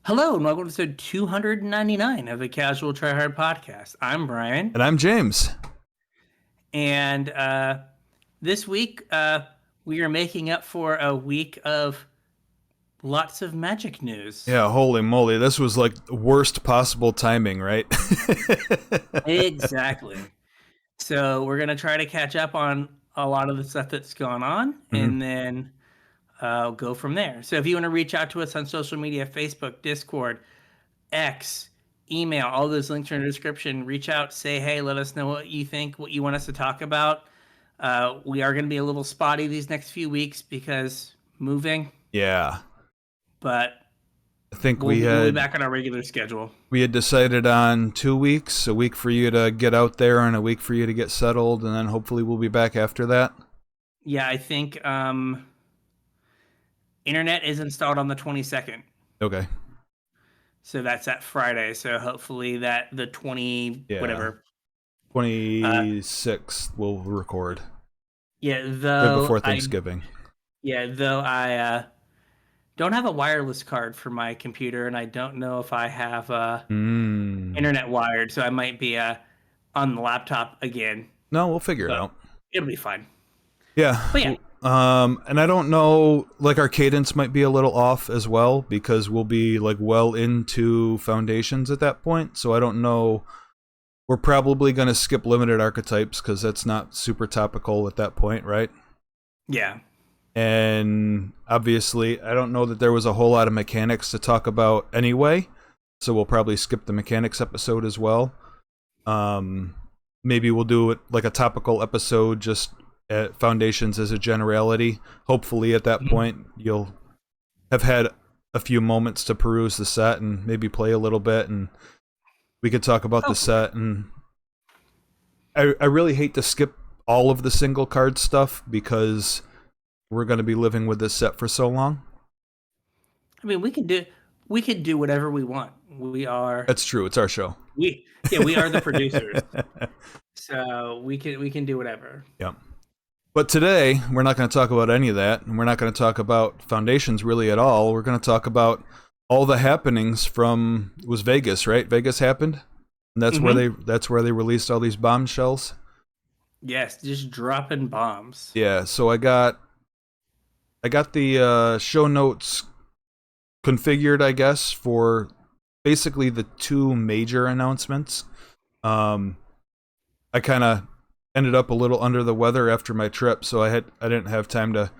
Hello and welcome to episode 299 of the Casual Try Hard podcast. I'm Brian, And I'm James. and this week we are making up for a week of lots of magic news. Yeah, holy moly. This was like the worst possible timing, right? Exactly. So we're gonna try to catch up on a lot of the stuff that's gone on, Mhm. and then go from there. So if you want to reach out to us on social media, Facebook, Discord, X, email, all those links are in the description. Reach out, say hey, let us know what you think, what you want us to talk about. We are going to be a little spotty these next few weeks because moving, Yeah. but I think we'll be back on our regular schedule. we had decided on 2 weeks, a week for you to get out there and a week for you to get settled, and then hopefully we'll be back after that. Yeah, I think internet is installed on the 22nd. Okay. So that's that Friday. So hopefully that the 20 Yeah. whatever. 26th we'll record. Yeah, Right before Thanksgiving. though I don't have a wireless card for my computer, and I don't know if I have internet wired, so I might be on the laptop again. No, we'll figure it But out. it'll be fine. Yeah. But yeah, And I don't know, like our cadence might be a little off as well because we'll be like well into foundations at that point. So I don't know. We're probably going to skip limited archetypes because that's not super topical at that point, right? yeah, And obviously, I don't know that there was a whole lot of mechanics to talk about anyway. So we'll probably skip the mechanics episode as well. Maybe we'll do it like a topical episode just at foundations as a generality. Hopefully at that point you'll have had a few moments to peruse the set and maybe play a little bit, and we could talk about the set. And I really hate to skip all of the single card stuff because we're going to be living with this set for so long. I mean, we can do whatever we want. That's true. It's our show. We are the producers, so we can do whatever. Yeah. But today, we're not going to talk about any of that, and we're not going to talk about foundations really at all. We're going to talk about all the happenings from, it was Vegas, right? Vegas happened, and that's where they released all these bombshells. Yes, just dropping bombs. Yeah, so I got the show notes configured, I guess, for basically the two major announcements. I kind of ended up a little under the weather after my trip, so I didn't have time to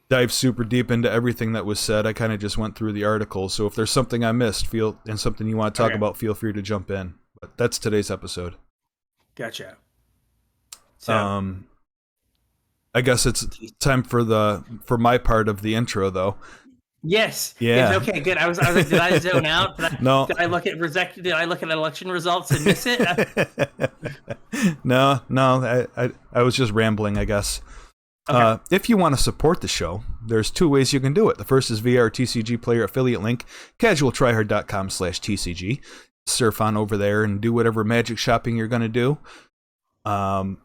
dive super deep into everything that was said. I kind of just went through the article. So if there's something I missed, and something you want to talk about, feel free to jump in. But that's today's episode. Gotcha. So, I guess it's time for my part of the intro, though. Yes. Yeah. Yes, okay, good. I was like, did I zone out? No. Did I look at election results and miss it? No. I was just rambling, I guess. Okay. If you want to support the show, there's two ways you can do it. The first is via our TCG player affiliate link, CasualTryHard.com/TCG. Surf on over there and do whatever magic shopping you're going to do.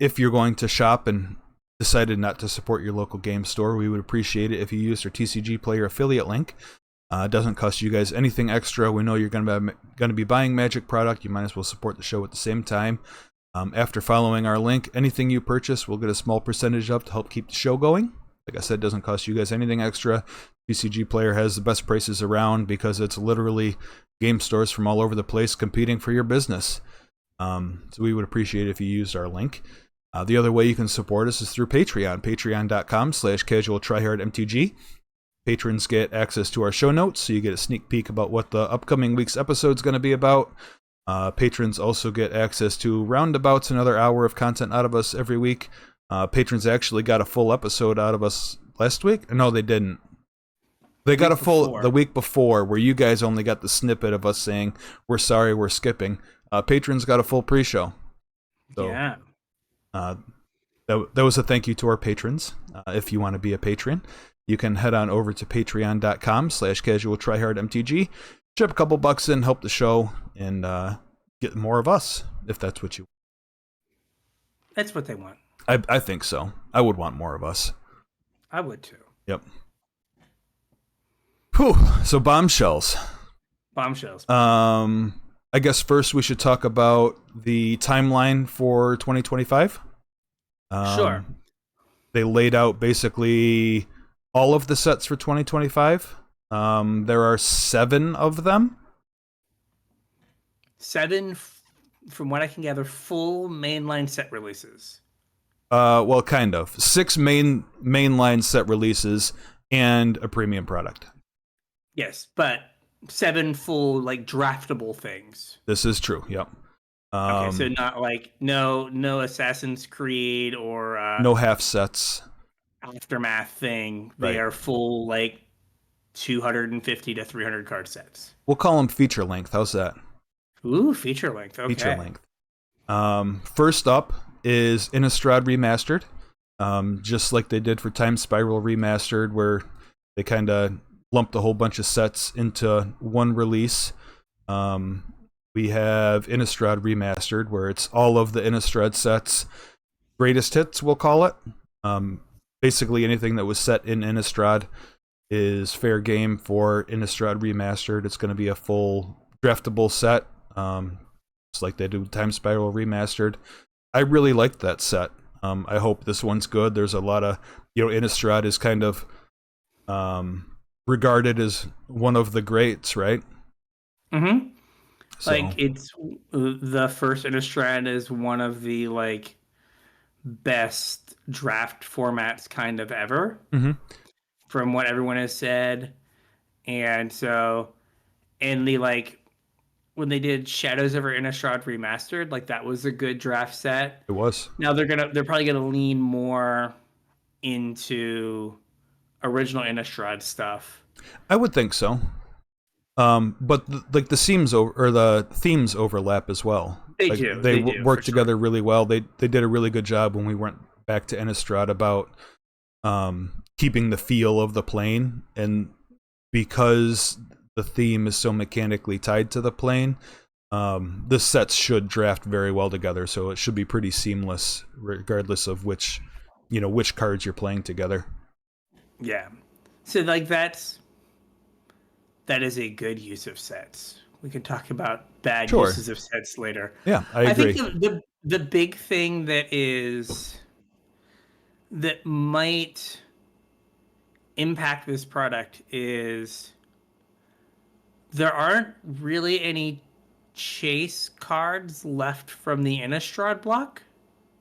If you're going to shop and decided not to support your local game store, we would appreciate it if you used our TCG player affiliate link. It doesn't cost you guys anything extra. We know you're going to be buying Magic product. You might as well support the show at the same time. After following our link, anything you purchase, we'll get a small percentage of to help keep the show going. Like I said, it doesn't cost you guys anything extra. TCG player has the best prices around because it's literally game stores from all over the place competing for your business. So we would appreciate it if you used our link. The other way you can support us is through Patreon, patreon.com/CasualTryHardMTG. Patrons get access to our show notes, so you get a sneak peek about what the upcoming week's episode is going to be about. Patrons also get access to roundabouts another hour of content out of us every week. Patrons actually got a full episode out of us last week. No, they didn't. They got a full the week before, where you guys only got the snippet of us saying, "We're sorry, we're skipping." Patrons got a full pre-show. So, yeah. That was a thank you to our patrons. If you want to be a patron, you can head on over to patreon.com/CasualTryHardMTG. Chip a couple bucks in, help the show, and get more of us, if that's what you want. That's what they want. I think so. I would want more of us. I would too. Yep. Whew. So bombshells. Bombshells. I guess first we should talk about the timeline for 2025. Sure. They laid out basically all of the sets for 2025. There are 7 of them. Seven, from what I can gather, full mainline set releases. Well, kind of 6 mainline set releases and a premium product. Yes, but 7 full like draftable things. This is true. Yep. Okay, so not like no Assassin's Creed or No half sets. Aftermath thing. They Right. are full like 250 to 300 card sets. We'll call them feature length. How's that? Ooh, feature length. Okay. Feature length. First up is Innistrad Remastered. Just like they did for Time Spiral Remastered, where they kind of lumped a whole bunch of sets into one release. We have Innistrad Remastered, where it's all of the Innistrad sets. Greatest hits, we'll call it. Basically, anything that was set in Innistrad is fair game for Innistrad Remastered. It's going to be a full draftable set, just like they do Time Spiral Remastered. I really liked that set. I hope this one's good. There's a lot of, Innistrad is kind of regarded as one of the greats, right? Mm-hmm. So, Like it's the first Innistrad is one of the like best draft formats kind of ever, from what everyone has said. And so, and the like when they did Shadows over Innistrad Remastered, like that was a good draft set. it was. Now they're probably gonna lean more into original Innistrad stuff. I would think so. But the themes overlap as well. They like, do. They do, work for together sure. really well. They did a really good job when we went back to Innistrad about keeping the feel of the plane, and because the theme is so mechanically tied to the plane, the sets should draft very well together. So it should be pretty seamless, regardless of which cards you're playing together. Yeah. So like that is a good use of sets. We can talk about bad Sure. uses of sets later. Yeah, I agree. think the big thing that might impact this product is there aren't really any chase cards left from the Innistrad block.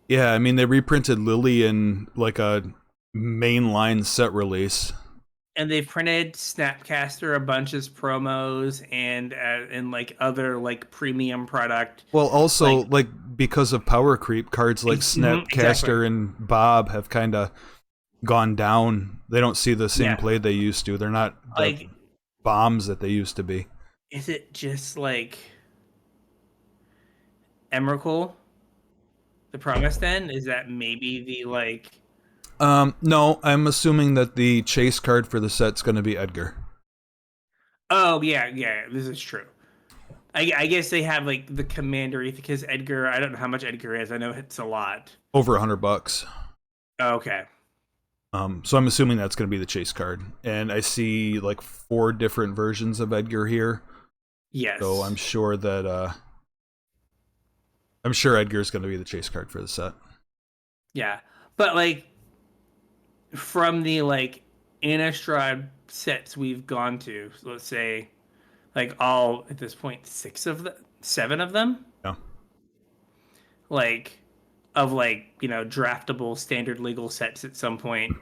Yeah, I mean they reprinted Lily in like a mainline set release. And they've printed Snapcaster a bunch as promos and like other like premium product. Well, also like because of power creep, cards like Snapcaster exactly. and Bob have kind of gone down. They don't see the same play they used to. They're not the Like, bombs that they used to be. is it just like Emrakul, the Promised End? Is that maybe the like? No, I'm assuming that the chase card for the set's going to be Edgar. Oh yeah, this is true. I guess they have like the commander because Edgar. I don't know how much Edgar is. I know it's a lot. Over $100. Okay. So I'm assuming that's going to be the chase card, and I see like 4 different versions of Edgar here. Yes. So I'm sure that Edgar's going to be the chase card for the set. Yeah, but like from the like Innistrad sets we've gone to, so let's say like all at this point 7 of them, Yeah. like of like draftable standard legal sets at some point.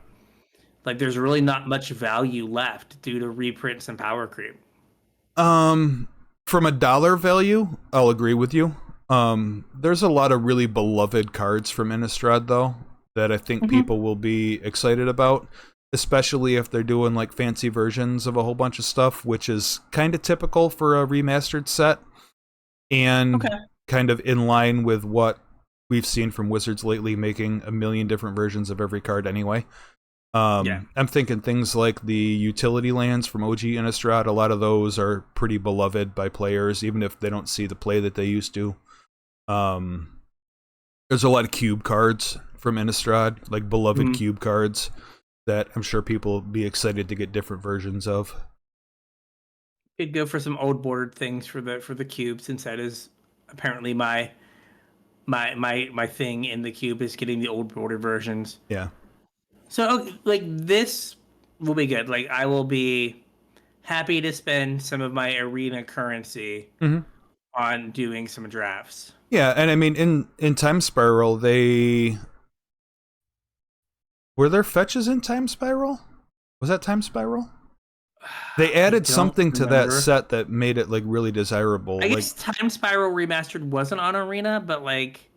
Like there's really not much value left due to reprints and power creep. From a dollar value, I'll agree with you. There's a lot of really beloved cards from Innistrad though that I think people will be excited about, especially if they're doing like fancy versions of a whole bunch of stuff, which is kind of typical for a remastered set, and kind of in line with what we've seen from Wizards lately, making a million different versions of every card anyway. I'm thinking things like the utility lands from OG Innistrad. A lot of those are pretty beloved by players, even if they don't see the play that they used to. There's a lot of cube cards from Innistrad, like beloved cube cards that I'm sure people will be excited to get different versions of. Could go for some old bordered things for the cube, since that is apparently my thing in the cube is getting the old bordered versions. Yeah. So okay, like this will be good. Like I will be happy to spend some of my arena currency Hmm. on doing some drafts. Yeah, and I mean in Time Spiral, they were there fetches in Time Spiral? Was that Time Spiral? They I added don't something to that remember. set that made it like really desirable. I Like guess Time Spiral Remastered wasn't on Arena, but like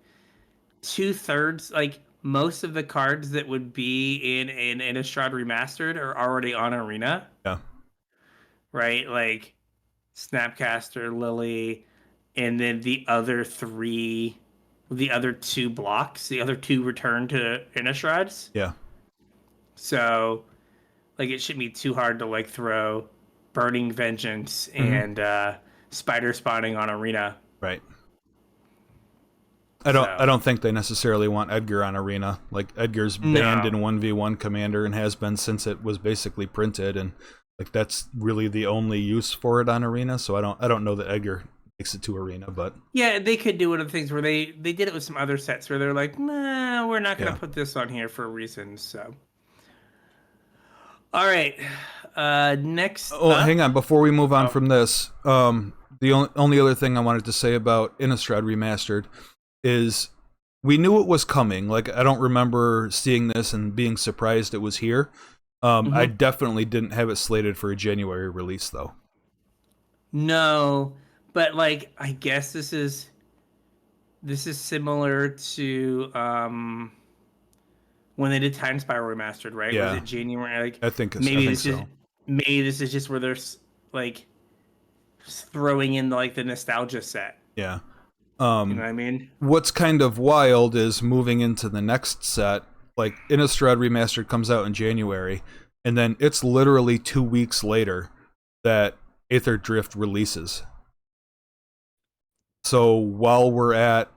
two-thirds, like most of the cards that would be in Innistrad Remastered are already on Arena, yeah. right? Like Snapcaster, Lily, and then the other two blocks, the other two return to Innistrads. Yeah. So like it shouldn't be too hard to like throw Burning Vengeance Hmm. and Spider Spawning on Arena. Right. I So don't think they necessarily want Edgar on Arena. Like Edgar's banned no, in 1v1 Commander and has been since it was basically printed, and like that's really the only use for it on Arena, so I don't know that Edgar makes it to Arena, but yeah, they could do one of the things where they did it with some other sets where they're like, nah, we're not gonna yeah. put this on here for reasons. So all right, next Oh, hang up. on, before we move on Oh, from this, the only other thing I wanted to say about Innistrad Remastered is we knew it was coming. Like I don't remember seeing this and being surprised it was here. I mhm. definitely didn't have it slated for a January release though. No, but like I guess this is similar to when they did Time Spiral Remastered, right? Was Yeah, it January? Like I maybe think this is so. maybe this is just where they're like throwing in like the nostalgia set. Yeah. You know Um, what I mean? what's kind of wild is moving into the next set. Like Innistrad Remastered comes out in January, and then it's literally 2 weeks later that Aether Drift releases. So while we're at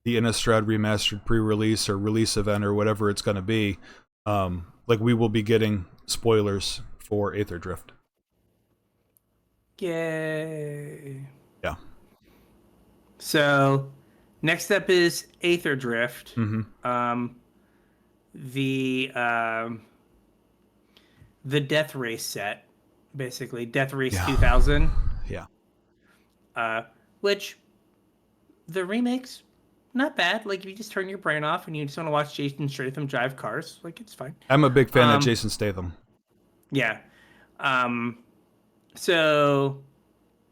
the Innistrad Remastered pre-release or release event or whatever it's going to be, like we will be getting spoilers for Aether Drift. Yay! Yeah. So next up is Aether Drift. Mm-hmm. Um, the um, the Death Race set, basically Death Race Yeah. 2000, Yeah. uh, which the remakes not bad. Like if you just turn your brain off and you just want to watch Jason Statham drive cars, like it's fine. I'm a big fan of Um, Jason Statham. yeah. Um, so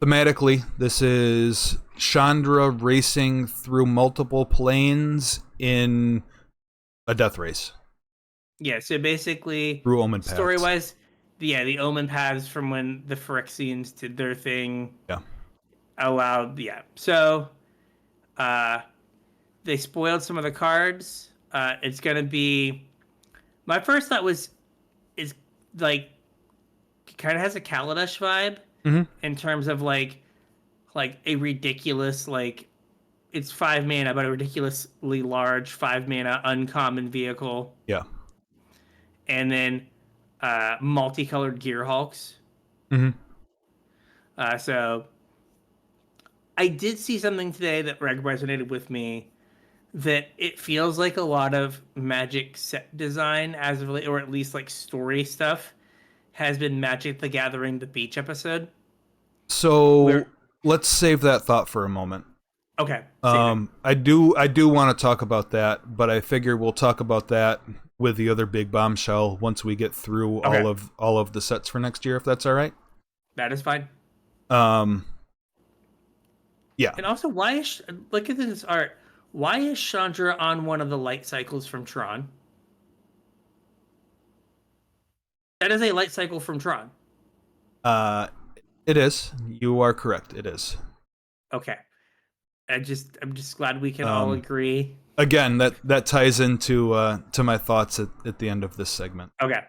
Thematically, this is Chandra racing through multiple planes in a death race yeah, so basically, through Omen story paths. wise, yeah, the Omen paths from when the Phyrexians did their thing Yeah. allowed, yeah. So, uh, they spoiled some of the cards. It's gonna be my first thought was is like kind of has a Kaladesh vibe Mm-hmm. in terms of like a ridiculous like it's 5 mana but a ridiculously large 5 mana uncommon vehicle, Yeah. and then multicolored gear hulks. Mm-hmm. So I did see something today that resonated with me, that it feels like a lot of Magic set design as of late, or at least like story stuff, has been Magic the Gathering the Beach episode. So Where let's save that thought for a moment. okay, save it. I do want to talk about that, but I figure we'll talk about that with the other big bombshell once we get through Okay, all of the sets for next year, if that's all right. that is fine. Um, yeah. And also, why is look at this art? Why is Chandra on one of the light cycles from Tron? That is a light cycle from Tron. Uh, it is. You are correct. It is. Okay, I'm just glad we can all Um, agree. again, that ties into to my thoughts at the end of this segment. Okay,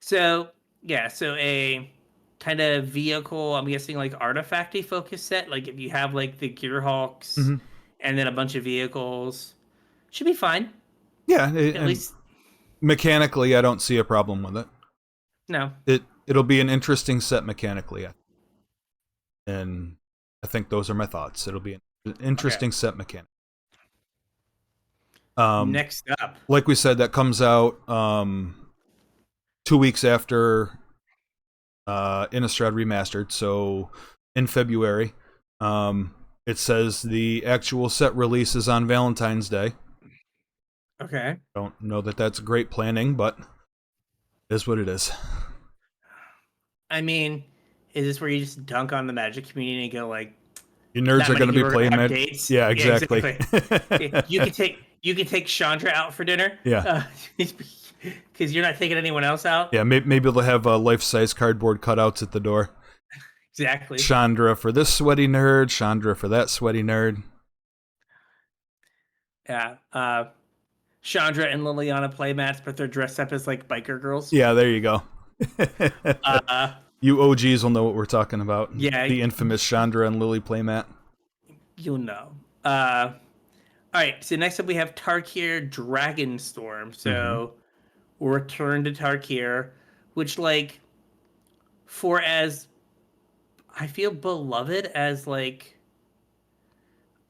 so yeah, so a kind of vehicle, I'm guessing like artifacty focus set. Like if you have like the Gearhawks Hmm. and then a bunch of vehicles, should be fine. Yeah, At and least mechanically, I don't see a problem with it. no. It'll be an interesting set mechanically. And I think those are my thoughts. It'll be an Okay. interesting set mechanic. Next up. Like we said, that comes out 2 weeks after Innistrad Remastered, so in February. It says the actual set release is on Valentine's Day. Okay. Don't know that that's great planning, but it is what it is. I mean, is this where you just dunk on the Magic community and go like, You nerds that are many going to be people are gonna playing have Magic. dates? Yeah, Yeah, exactly. exactly. You can take Chandra out for dinner. Yeah. Because you're not taking anyone else out. Yeah, maybe they'll have life-size cardboard cutouts at the door. Exactly. Chandra for this sweaty nerd, Chandra for that sweaty nerd. Yeah. Chandra and Liliana play mats, but they're dressed up as like biker girls. Yeah, there you go. Uh, You OGs will know what we're talking about. yeah, The infamous Chandra and Lily playmat. you'll know. All right. So next up we have Tarkir Dragonstorm. So we'll return to Tarkir, which like for as I feel beloved as like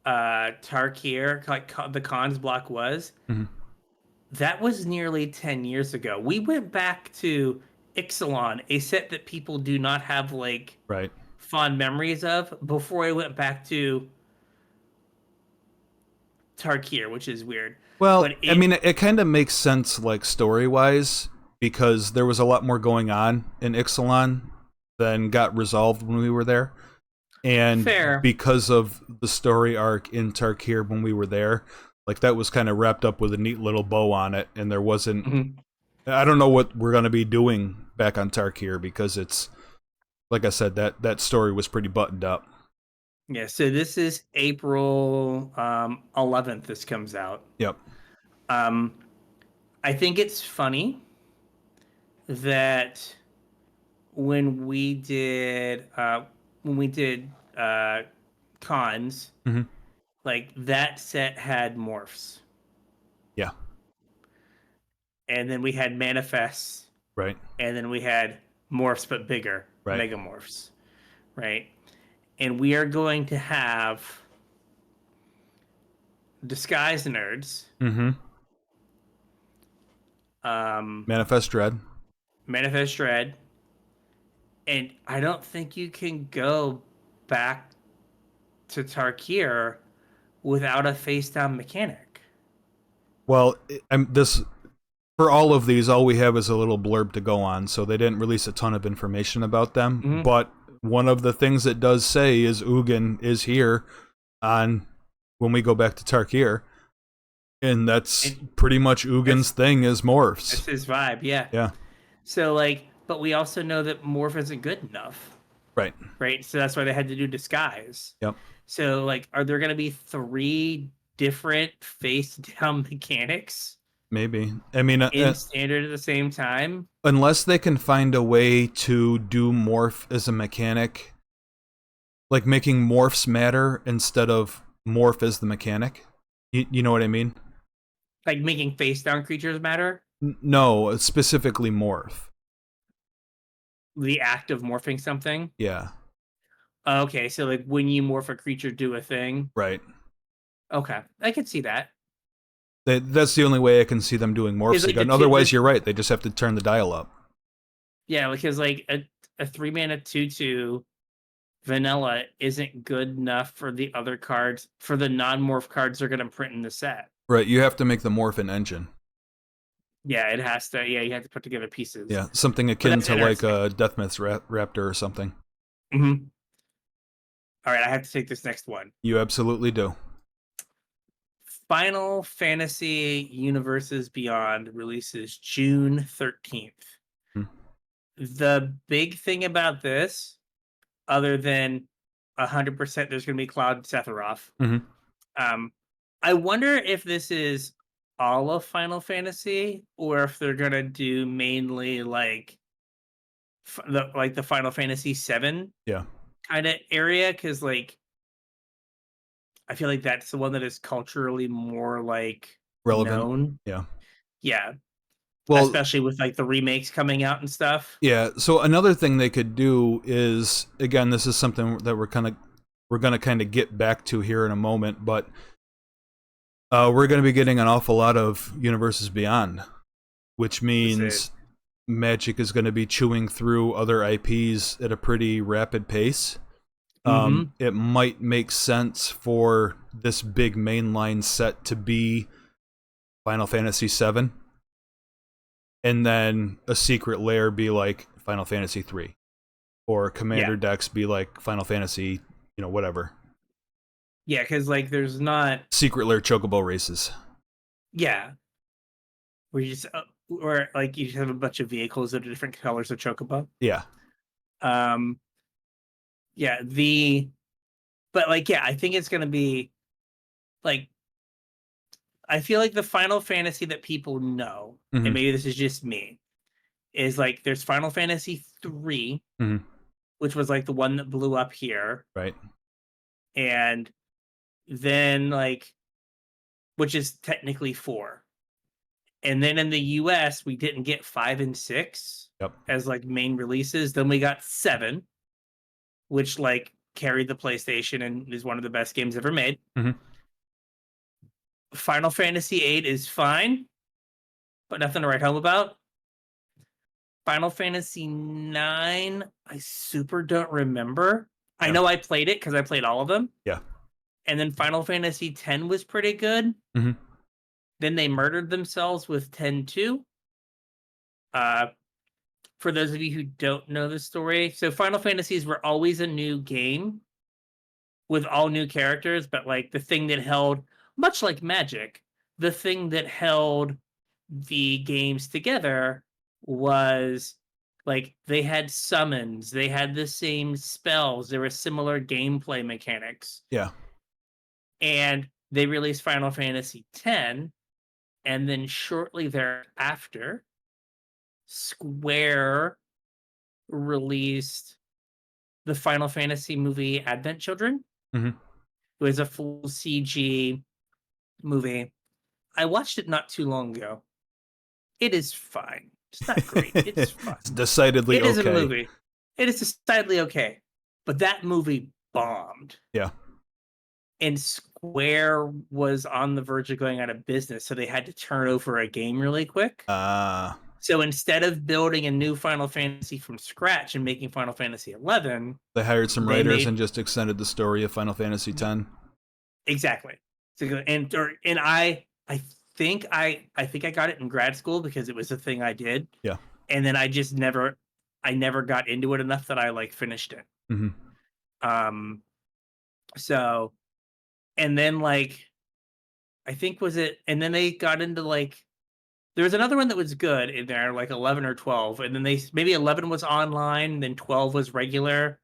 Tarkir, like the cons block was. Mhm. That was nearly 10 years ago. We went back to Ixalan, a set that people do not have like Right. fond memories of, before I went back to Tarkir, which is weird. Well, But I mean, it kind of makes sense, like, story-wise, because there was a lot more going on in Ixalan than got resolved when we were there. And fair. because of the story arc in Tarkir when we were there, like, that was kind of wrapped up with a neat little bow on it, and there wasn't... Mhm. I don't know what we're going to be doing back on Tarkir, because it's, like I said, that story was pretty buttoned up. Yeah, so this is April 11th, this comes out. Yep. Um, I think it's funny that when we did cons, hmm like that set had morphs, Yeah. and then we had manifests, Right. and then we had morphs but bigger, Right. megamorphs, right? And we are going to have disguise nerds, hmm um, Manifest Dread. manifest dread, and I don't think you can go back to Tarkir without a face down mechanic. Well, this for all of these, all we have is a little blurb to go on, so they didn't release a ton of information about them. Mm-hmm. But one of the things it does say is Ugin is here on when we go back to Tarkir, and that's pretty much Ugin's thing is morphs. That's his vibe, yeah. Yeah. So like, but we also know that morph isn't good enough, Right. right? So that's why they had to do disguise. Yep. So like, are there going to be 3 different face down mechanics Maybe. I mean, in standard at the same time? unless they can find a way to do morph as a mechanic, like making morphs matter instead of morph as the mechanic. You know what I mean? Like making face down creatures matter? No, specifically morph. The act of morphing something? Yeah. Okay, so like when you morph a creature, do a thing. Right. Okay, I can see that. That's the only way I can see them doing morphs Like again. Otherwise, you're right. They just have to turn the dial up. Yeah, because like a 3-mana 2/2 vanilla isn't good enough for the other cards, for the non-morph cards they're going to print in the set. Right. You have to make the morph an engine. Yeah, it has to. Yeah, you have to put together pieces. Yeah, something akin to like a Deathmyth's Raptor or something. Mm-hmm. All right, I have to take this next one. You absolutely do. Final Fantasy Universes Beyond releases June 13th. The big thing about this, other than 100% there's going to be Cloud Sephiroth, I wonder if this is all of Final Fantasy, or if they're going to do mainly like the Final Fantasy 7 kind of area, because like I feel like that's the one that is culturally more like relevant. known. Yeah. Well, especially with like the remakes coming out and stuff. yeah. So another thing they could do is, again, this is something that we're gonna kind of get back to here in a moment, but we're gonna be getting an awful lot of Universes Beyond, which means Magic is going to be chewing through other IPs at a pretty rapid pace. It might make sense for this big mainline set to be Final Fantasy VII, and then a secret lair be like Final Fantasy III, or Commander Decks be like Final Fantasy, whatever. Yeah, because like there's not Secret lair chocobo races. Yeah, where you just or like you just have a bunch of vehicles that are different colors of chocobo. Yeah. Um, yeah, but like I think it's gonna be like I feel like the Final Fantasy that people know, and maybe this is just me, is like there's Final Fantasy 3, which was like the one that blew up here, Right. and then like which is technically 4. And then in the US, we didn't get 5 and 6 as like main releases. Then we got 7, which like carried the PlayStation and is one of the best games ever made. Final Fantasy 8 is fine, but nothing to write home about. Final Fantasy 9, I super don't remember. I know I played it because I played all of them. Yeah. And then Final Fantasy 10 was pretty good. Then they murdered themselves with 10-2. For those of you who don't know the story, so Final Fantasies were always a new game with all new characters, but like the thing that held, much like Magic, the thing that held the games together was like they had summons, they had the same spells, there were similar gameplay mechanics. Yeah. And they released Final Fantasy X, and then shortly thereafter, Square released the Final Fantasy movie Advent Children. It was a full CG movie. I watched it not too long ago. It is fine. It's not great. It's fine. It's decidedly okay. It is a movie. It is decidedly okay. But that movie bombed. Yeah. And Square was on the verge of going out of business, so they had to turn over a game really quick. So instead of building a new Final Fantasy from scratch and making Final Fantasy 11, they hired some writers and just extended the story of Final Fantasy 10. Exactly. So and I think I got it in grad school because it was a thing I did. Yeah. And then I never got into it enough that I like finished it. So, and then like I think and then they got into like there was another one that was good in there, like 11 or 12, and then maybe 11 was online, then 12 was regular,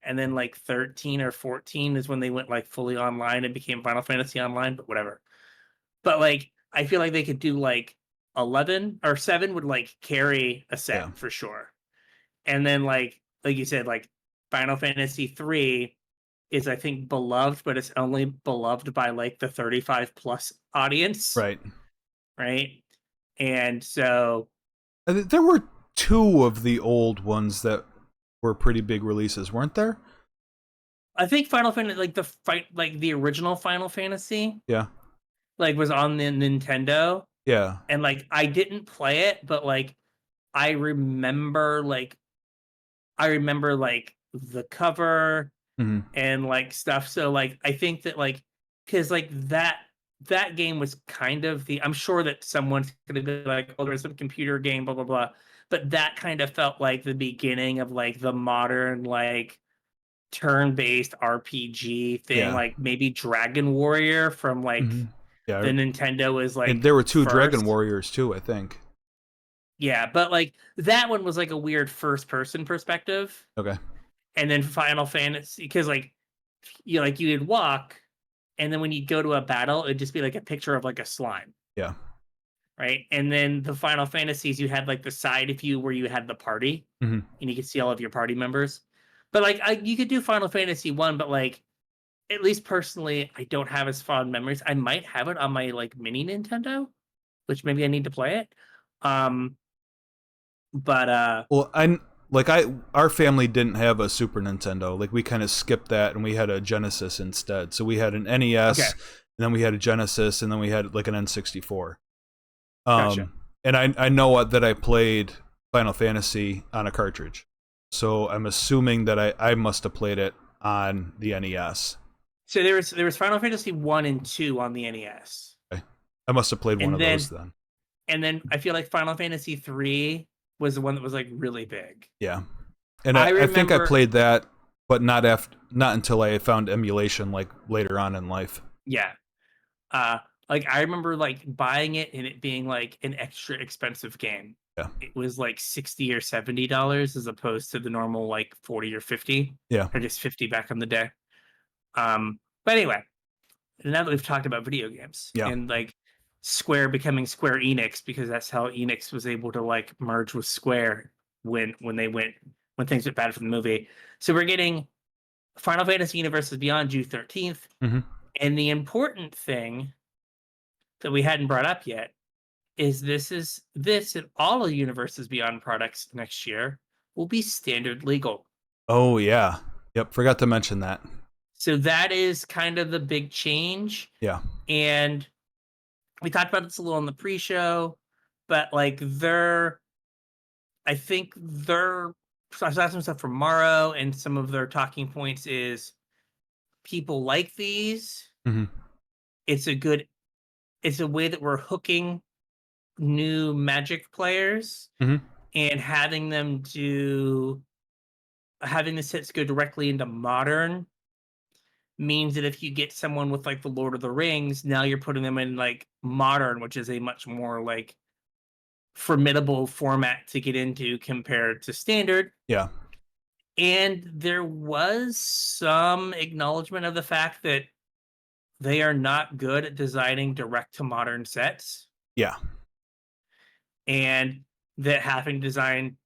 and then like 13 or 14 is when they went like fully online and became Final Fantasy Online, but whatever. But like I feel like they could do like 11 or 7 would like carry a set for sure. And then like you said, like Final Fantasy 3 is I think beloved, but it's only beloved by like the 35 plus audience. Right. And so there were 2 of the old ones that were pretty big releases, weren't there? I think Final Fantasy, like the original Final Fantasy, like was on the Nintendo. Yeah. And like I didn't play it, but like I remember the cover and like stuff. So like I think that like because like that game was kind of I'm sure that someone's gonna be like, oh, there's some computer game, blah blah blah. But that kind of felt like the beginning of like the modern like turn-based RPG thing, like maybe Dragon Warrior from like the Nintendo was like. And there were 2 Dragon Warriors too, I think. Yeah, but like that one was like a weird first-person perspective. Okay. And then Final Fantasy, because like you'd walk. And then when you go to a battle, it'd just be like a picture of like a slime. Yeah. Right. And then the Final Fantasies, you had like the side view where you had the party and you could see all of your party members. But like you could do Final Fantasy 1, but like at least personally, I don't have as fond memories. I might have it on my like mini Nintendo, which maybe I need to play it. Um, but Well, our family didn't have a Super Nintendo. Like we kind of skipped that and we had a Genesis instead. So we had an okay, NES, and then we had a Genesis, and then we had like an N64. gotcha. And I know that I played Final Fantasy on a cartridge. So I'm assuming that I must have played it on the NES. So there was Final Fantasy 1 and 2 on the NES. Okay. I must have played one And of those then then. and then I feel like Final Fantasy 3 was the one that was like really big. Yeah. And I I think I remember, played that, but not until I found emulation like later on in life. yeah. Uh like I remember like buying it and it being like an extra expensive game. Yeah. It was like $60 or $70 as opposed to the normal like 40 or 50, Yeah. or just 50 back in the day. But anyway, now that we've talked about video games Yeah. and like Square becoming Square Enix, because that's how Enix was able to like merge with Square when things went bad for the movie. So we're getting Final Fantasy Universes Beyond June 13th. Mm-hmm. And the important thing that we hadn't brought up yet is this and all of Universes Beyond products next year will be standard legal. Oh yeah. Yep. Forgot to mention that. So that is kind of the big change. Yeah. And we talked about this a little in the pre-show, but like I think so I saw some stuff from Morrow, and some of their talking points is people like these. Mm-hmm. It's a way that we're hooking new Magic players Mm-hmm. and having the sets go directly into Modern means that if you get someone with like the Lord of the Rings, now you're putting them in like Modern, which is a much more like formidable format to get into compared to Standard. Yeah. And there was some acknowledgement of the fact that they are not good at designing direct to modern sets, Yeah. and that having designed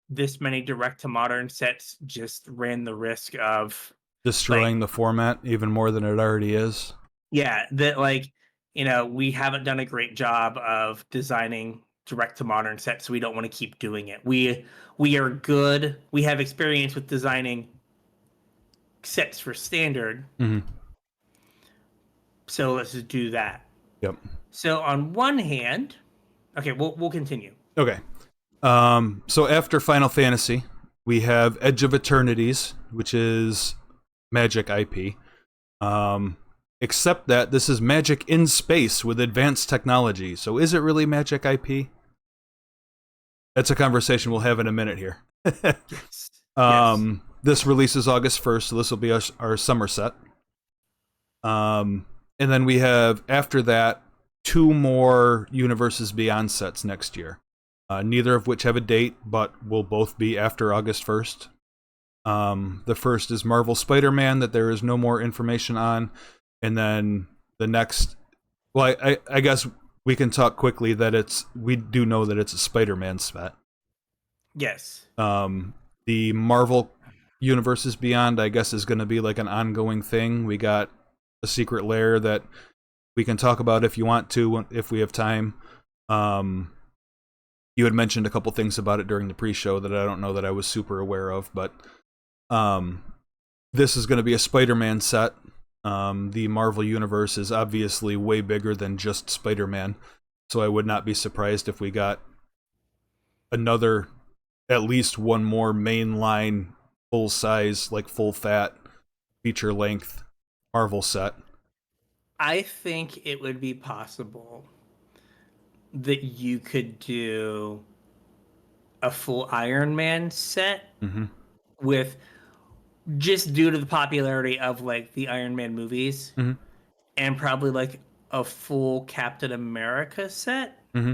this many direct to modern sets just ran the risk of Destroying the format even more than it already is. yeah, that like, we haven't done a great job of designing direct to modern sets, so we don't want to keep doing it. We are good. We have experience with designing sets for Standard, Mm-hmm. so let's just do that. Yep. So on one hand, okay, we'll continue. Okay. So after Final Fantasy, we have Edge of Eternities, which is Magic IP. Except that this is Magic in space with advanced technology. So is it really Magic IP? That's a conversation we'll have in a minute here. Yes. Yes. This releases August 1st, so this will be our summer set. And then we have, after that, 2 more Universes Beyond sets next year. Neither of which have a date, but will both be after August 1st. The first is Marvel Spider-Man, that there is no more information on. And then the next... Well, I guess we can talk quickly that we do know that it's a Spider-Man set. Yes. The Marvel Universes Beyond, I guess, is going to be like an ongoing thing. We got a secret lair that we can talk about if you want to, if we have time. You had mentioned a couple things about it during the pre-show that I don't know that I was super aware of, but this is going to be a Spider-Man set. The Marvel Universe is obviously way bigger than just Spider-Man, so I would not be surprised if we got at least one more mainline, full-size, like full-fat, feature-length Marvel set. I think it would be possible that you could do a full Iron Man set Mm-hmm. with, just due to the popularity of like the Iron Man movies, Mm-hmm. and probably like a full Captain America set. Mm-hmm.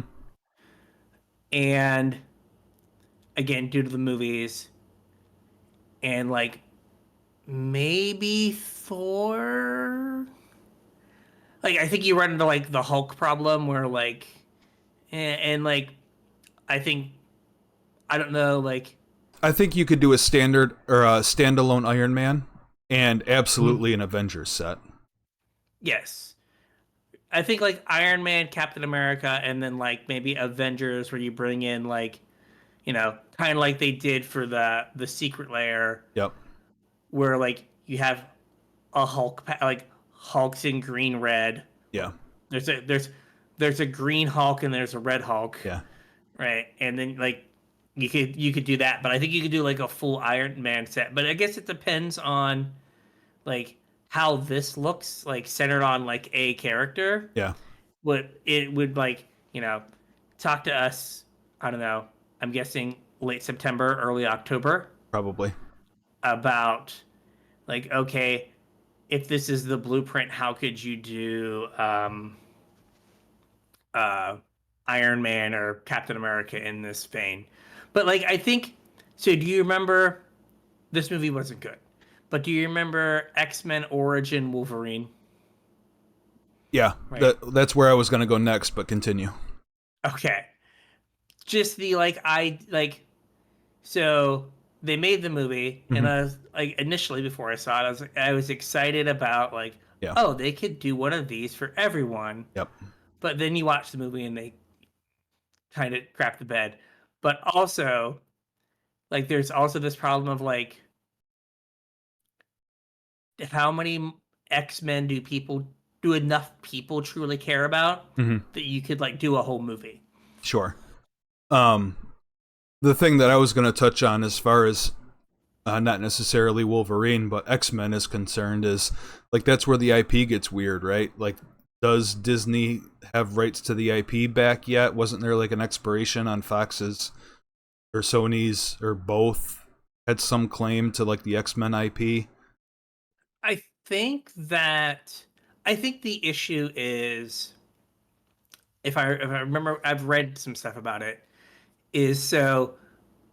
And again, due to the movies, and like maybe Thor. Like I think you run into like the Hulk problem where like, and like I think, I don't know, like I think you could do a standard or a standalone Iron Man and absolutely an Avengers set. yes, I think like Iron Man, Captain America, and then like maybe Avengers, where you bring in like, kind of like they did for the Secret Lair, Yep. where like you have a Hulk, like Hulk's in green red. Yeah. There's a green Hulk and there's a red Hulk, Yeah. right? And then like you could do that, but I think you could do like a full Iron Man set. But I guess it depends on like how this looks, like centered on like a character. Yeah. What it would like, talk to us. I don't know. I'm guessing late September, early October, Probably. about like, okay, if this is the blueprint, how could you do uh, Iron Man or Captain America in this vein? But like, I think so. Do you remember this movie wasn't good? But do you remember X-Men Origin Wolverine? Yeah. Right. That's where I was going to go next, but continue. Okay. Just the like I like so they made the movie and Hmm. I was like initially before I saw it, I was excited about like, Yeah. oh, they could do one of these for everyone. Yep. But then you watch the movie and they kind of crap the bed. But also, like there's also this problem of like how many X-Men do enough people truly care about Hmm. that you could like do a whole movie? Sure. Um, the thing that I was going to touch on as far as not necessarily Wolverine, but X-Men is concerned is like that's where the IP gets weird, right? Like, does Disney have rights to the IP back yet? Wasn't there like an expiration on Fox's or Sony's or both had some claim to like the X-Men IP? I think that I think the issue is if I remember I've read some stuff about it is so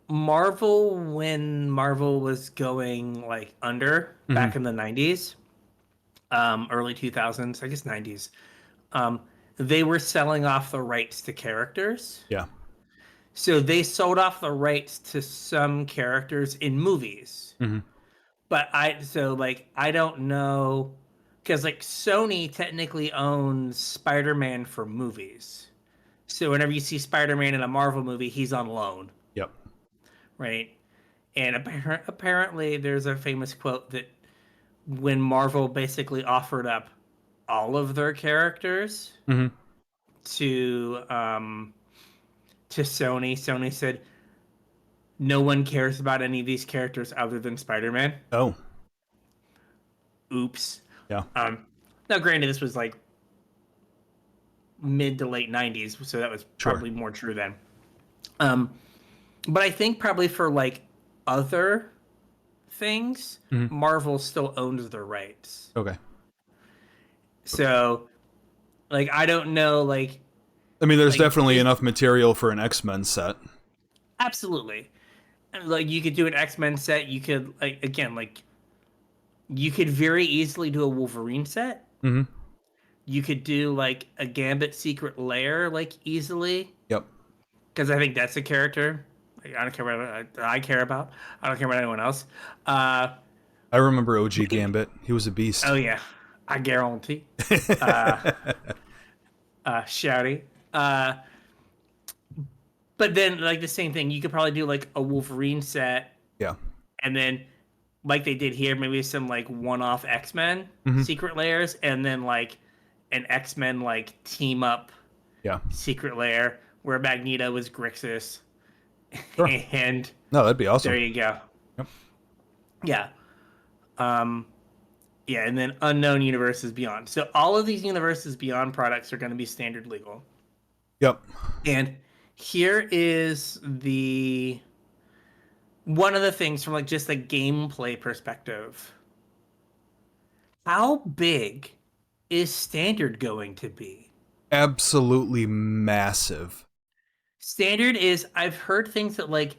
Marvel when Marvel was going like under Hmm. back in the 90s, early 2000s, I guess 90s. Um, they were selling off the rights to characters. Yeah. So they sold off the rights to some characters in movies. Hmm. But I don't know because like Sony technically owns Spider-Man for movies. So whenever you see Spider-Man in a Marvel movie, he's on loan, Yep. right? And apparently there's a famous quote that when Marvel basically offered up all of their characters Hmm. to Sony, Sony said no one cares about any of these characters other than Spider-Man. Oh. Oops. Yeah. Um, Now, granted, this was like mid to late 90s, so that was Sure. probably more true then. Um, but I think probably for like other things, Hmm. Marvel still owns their rights. Okay. So, like, I don't know, I mean, there's like definitely this. enough material for an X-Men set. Absolutely, like you could do an X-Men set. You could like again, like you could very easily do a Wolverine set. Hmm. You could do like a Gambit Secret Lair, like easily, Yep. because I think that's a character like, I don't care about. I care about. I don't care about anyone else. Uh, I remember OG Gambit. He was a beast. oh yeah, I guarantee. Shouty. Uh, but then like the same thing, you could probably do like a Wolverine set, Yeah. and then like they did here, maybe some like one-off X-Men Hmm. secret layers, and then like an X-Men like team up Yeah. secret layer where Magneto was Grixis, Sure. and No, that'd be there awesome. you go. Yep. Yeah. Um, yeah, and then unknown universes beyond. So all of these universes beyond products are going to be standard legal. Yep. And here is the one of the things from like just a gameplay perspective. How big is standard going to be? Absolutely massive. Standard is I've heard things that like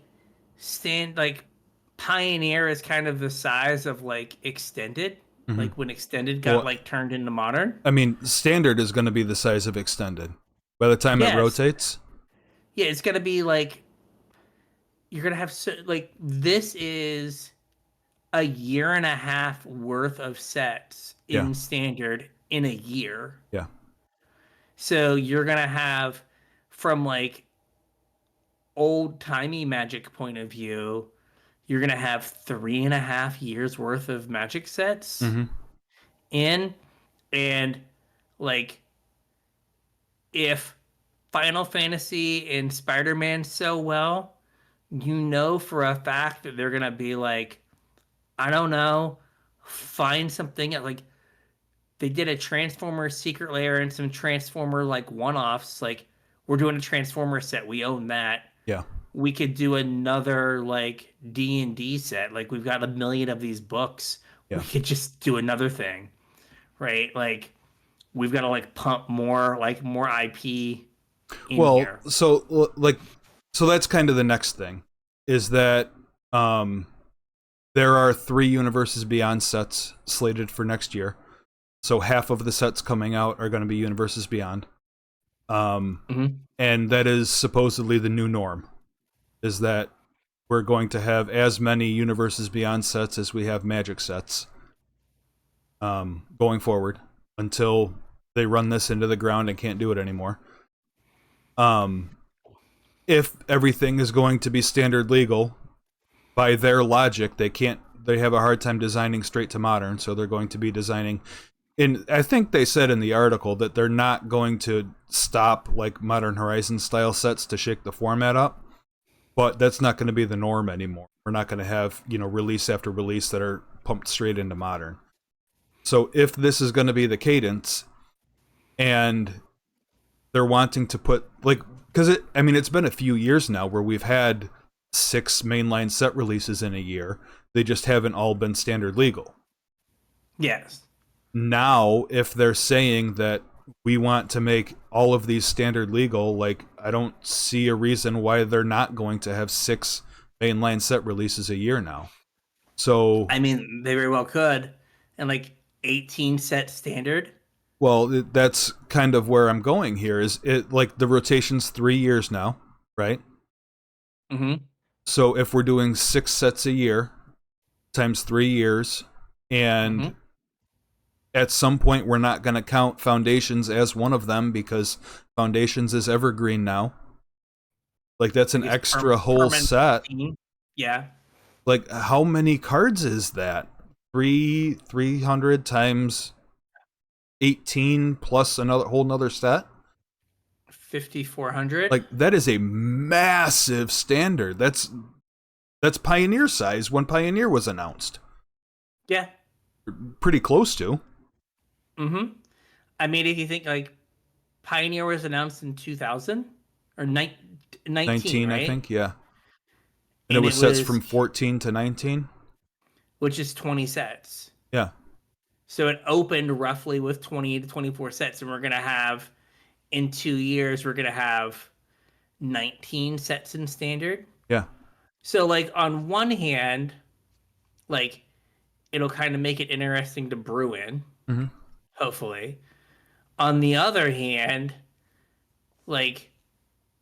Pioneer is kind of the size of like extended, Hmm. like when extended got Well, like turned into modern. I mean, standard is going to be the size of extended. By the time it Yes. rotates, Yeah, it's gonna be like you're gonna have like this is a year and a half worth of sets yeah, in standard in a year. yeah. So you're gonna have, from like old timey Magic point of view, you're gonna have 3.5 years worth of Magic sets Mm-hmm. in, and like if Final Fantasy and Spider-Man sell well, you know for a fact that they're gonna be like, I don't know, find something like they did a Transformer Secret Lair and some Transformer like one-offs. Like we're doing a Transformer set, we own that. Yeah. We could do another like D&D set. Like we've got a million of these books. We Yeah. could just do another thing, right? Like we've got to like pump more IP in Well, here. so that's kind of the next thing is that um there are 3 Universes Beyond sets slated for next year. So half of the sets coming out are going to be Universes Beyond. Um Hmm. and that is supposedly the new norm, is that we're going to have as many Universes Beyond sets as we have Magic sets going forward until they run this into the ground and can't do it anymore. Um, if everything is going to be standard legal, by their logic, they have a hard time designing straight to modern, so they're going to be designing. And I think they said in the article that they're not going to stop like Modern Horizon style sets to shake the format up, but that's not going to be the norm anymore. We're not going to have, release after release that are pumped straight into modern. So if this is going to be the cadence, and they're wanting to put like, because it's been a few years now where we've had 6 mainline set releases in a year. They just haven't all been standard legal. Yes. Now, if they're saying that we want to make all of these standard legal, like, I don't see a reason why they're not going to have 6 mainline set releases a year now. So, I mean, they very well could. And like 18 set standard. well, that's kind of where I'm going here. Is it like the rotation's 3 years now, right? Hmm. So if we're doing 6 sets a year times 3 years, and Hmm. at some point we're not going to count Foundations as one of them because Foundations is evergreen now. Like that's an Like it's extra whole permanent set. 15. Yeah. Like how many cards is that? 300 times 18 plus another whole another set? 5,400. Like that is a massive standard. That's Pioneer size when Pioneer was announced. Yeah. Pretty close to. Hmm. I mean, if you think like Pioneer was announced in 2000 or 19, 19, I right? think, yeah. And it And was it sets was, from 14 to 19. which is 20 sets. Yeah, So it opened roughly with 20 to 24 sets. And we're going to have, in 2 years, we're going to have 19 sets in standard. yeah. So, like, on one hand, like, it'll kind of make it interesting to brew in, Hmm. hopefully. On the other hand, like,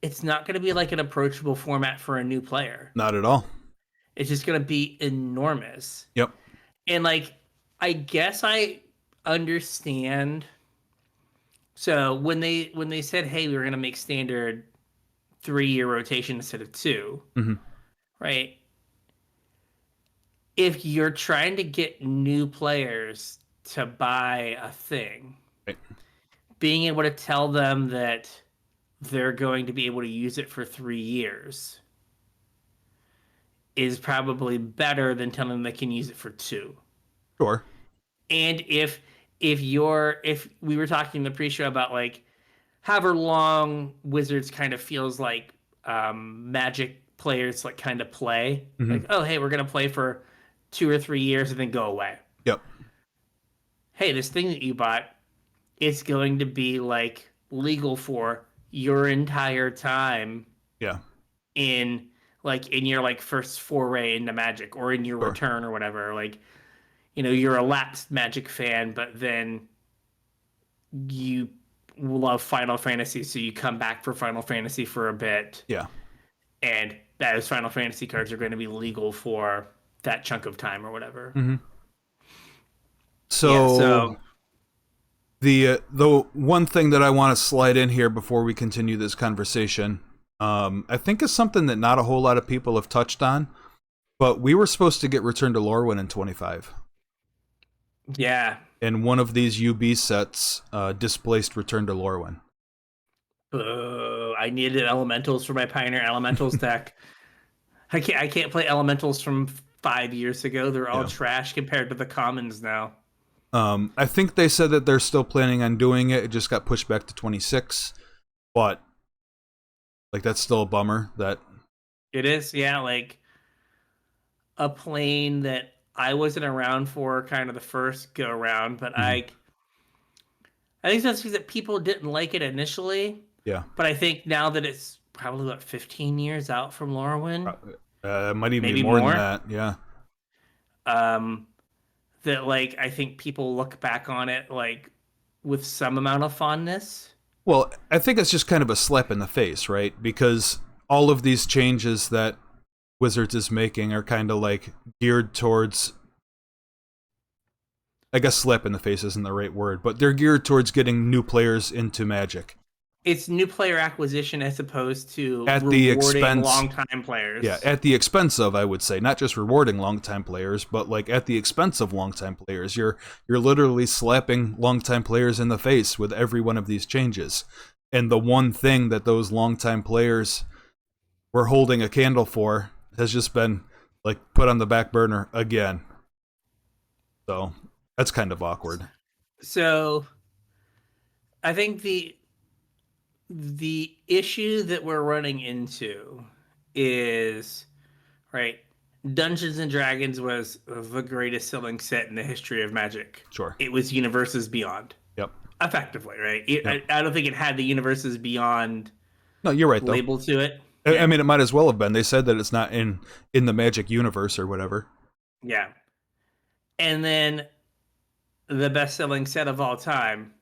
it's not going to be like an approachable format for a new player. Not at all. It's just going to be enormous. Yep. And like, I guess I understand. So when they said, "Hey, we were going to make standard 3 year rotation instead of two," Hmm. right? If you're trying to get new players to buy a thing, Right. being able to tell them that they're going to be able to use it for 3 years is probably better than telling them they can use it for two. Sure. And if we were talking in the pre-show about like however long Wizards kind of feels like Magic players like kind of play, Hmm. like, oh hey, we're gonna play for 2 or 3 years and then go away. Yep. Hey, this thing that you bought, it's going to be like legal for your entire time Yeah. in in your like first foray into Magic or in your Sure. return or whatever. Like, you're a lapsed Magic fan, but then you love Final Fantasy, so you come back for Final Fantasy for a bit, Yeah. and those Final Fantasy cards are going to be legal for that chunk of time or whatever. Hmm. Yeah, So so The one thing that I want to slide in here before we continue this conversation, I think is something that not a whole lot of people have touched on, but we were supposed to get Return to Lorwyn in 25. Yeah. And one of these UB sets displaced Return to Lorwyn. I needed elementals for my Pioneer Elementals deck. I can't play elementals from 5 years ago. They're all trash compared to the commons now. I think they said that they're still planning on doing it. It just got pushed back to 26. But like that's still a bummer that it is, yeah, like a plane that I wasn't around for kind of the first go around, but I think that's because that people didn't like it initially. Yeah. But I think now that it's probably about 15 years out from Lorwyn, might even be more than that. Yeah. That like I think people look back on it like with some amount of fondness. Well, I think it's just kind of a slap in the face, right? Because all of these changes that Wizards is making are kind of like geared towards, I guess slap in the face isn't the right word, but they're geared towards getting new players into Magic. It's new player acquisition as opposed to at the expense long-time players. Yeah, at the expense of, I would say, not just rewarding long-time players, but like at the expense of long-time players. You're literally slapping long-time players in the face with every one of these changes. And the one thing that those long-time players were holding a candle for has just been like put on the back burner again. So that's kind of awkward. So I think the issue that we're running into is, right, Dungeons and Dragons was the greatest selling set in the history of Magic. Sure. It was Universes Beyond. Yep. Effectively, right? I don't think it had the Universes Beyond no, you're right, label to it. I mean, it might as well have been. They said that it's not in the Magic universe or whatever. Yeah. And then the best-selling set of all time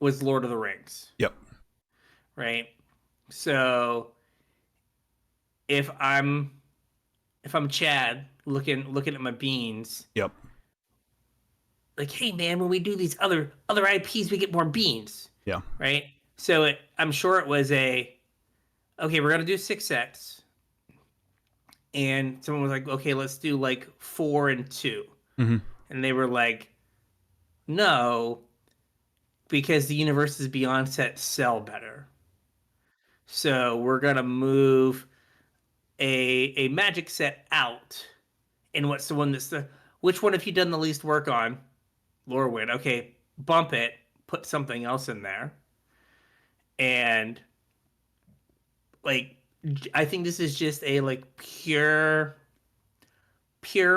was Lord of the Rings. Yep. Right? So if I'm Chad looking at my beans, yep, like, hey man, when we do these other IPs, we get more beans. Yeah. Right? So I'm sure it was okay, we're gonna do 6 sets. And someone was like, okay, let's do like 4 and 2. Mm-hmm. And they were like, no, because the Universes Beyond sets sell better. So we're gonna move a Magic set out. And what's the one which one have you done the least work on? Lorwyn. Okay, bump it, put something else in there. And like I think this is just a like pure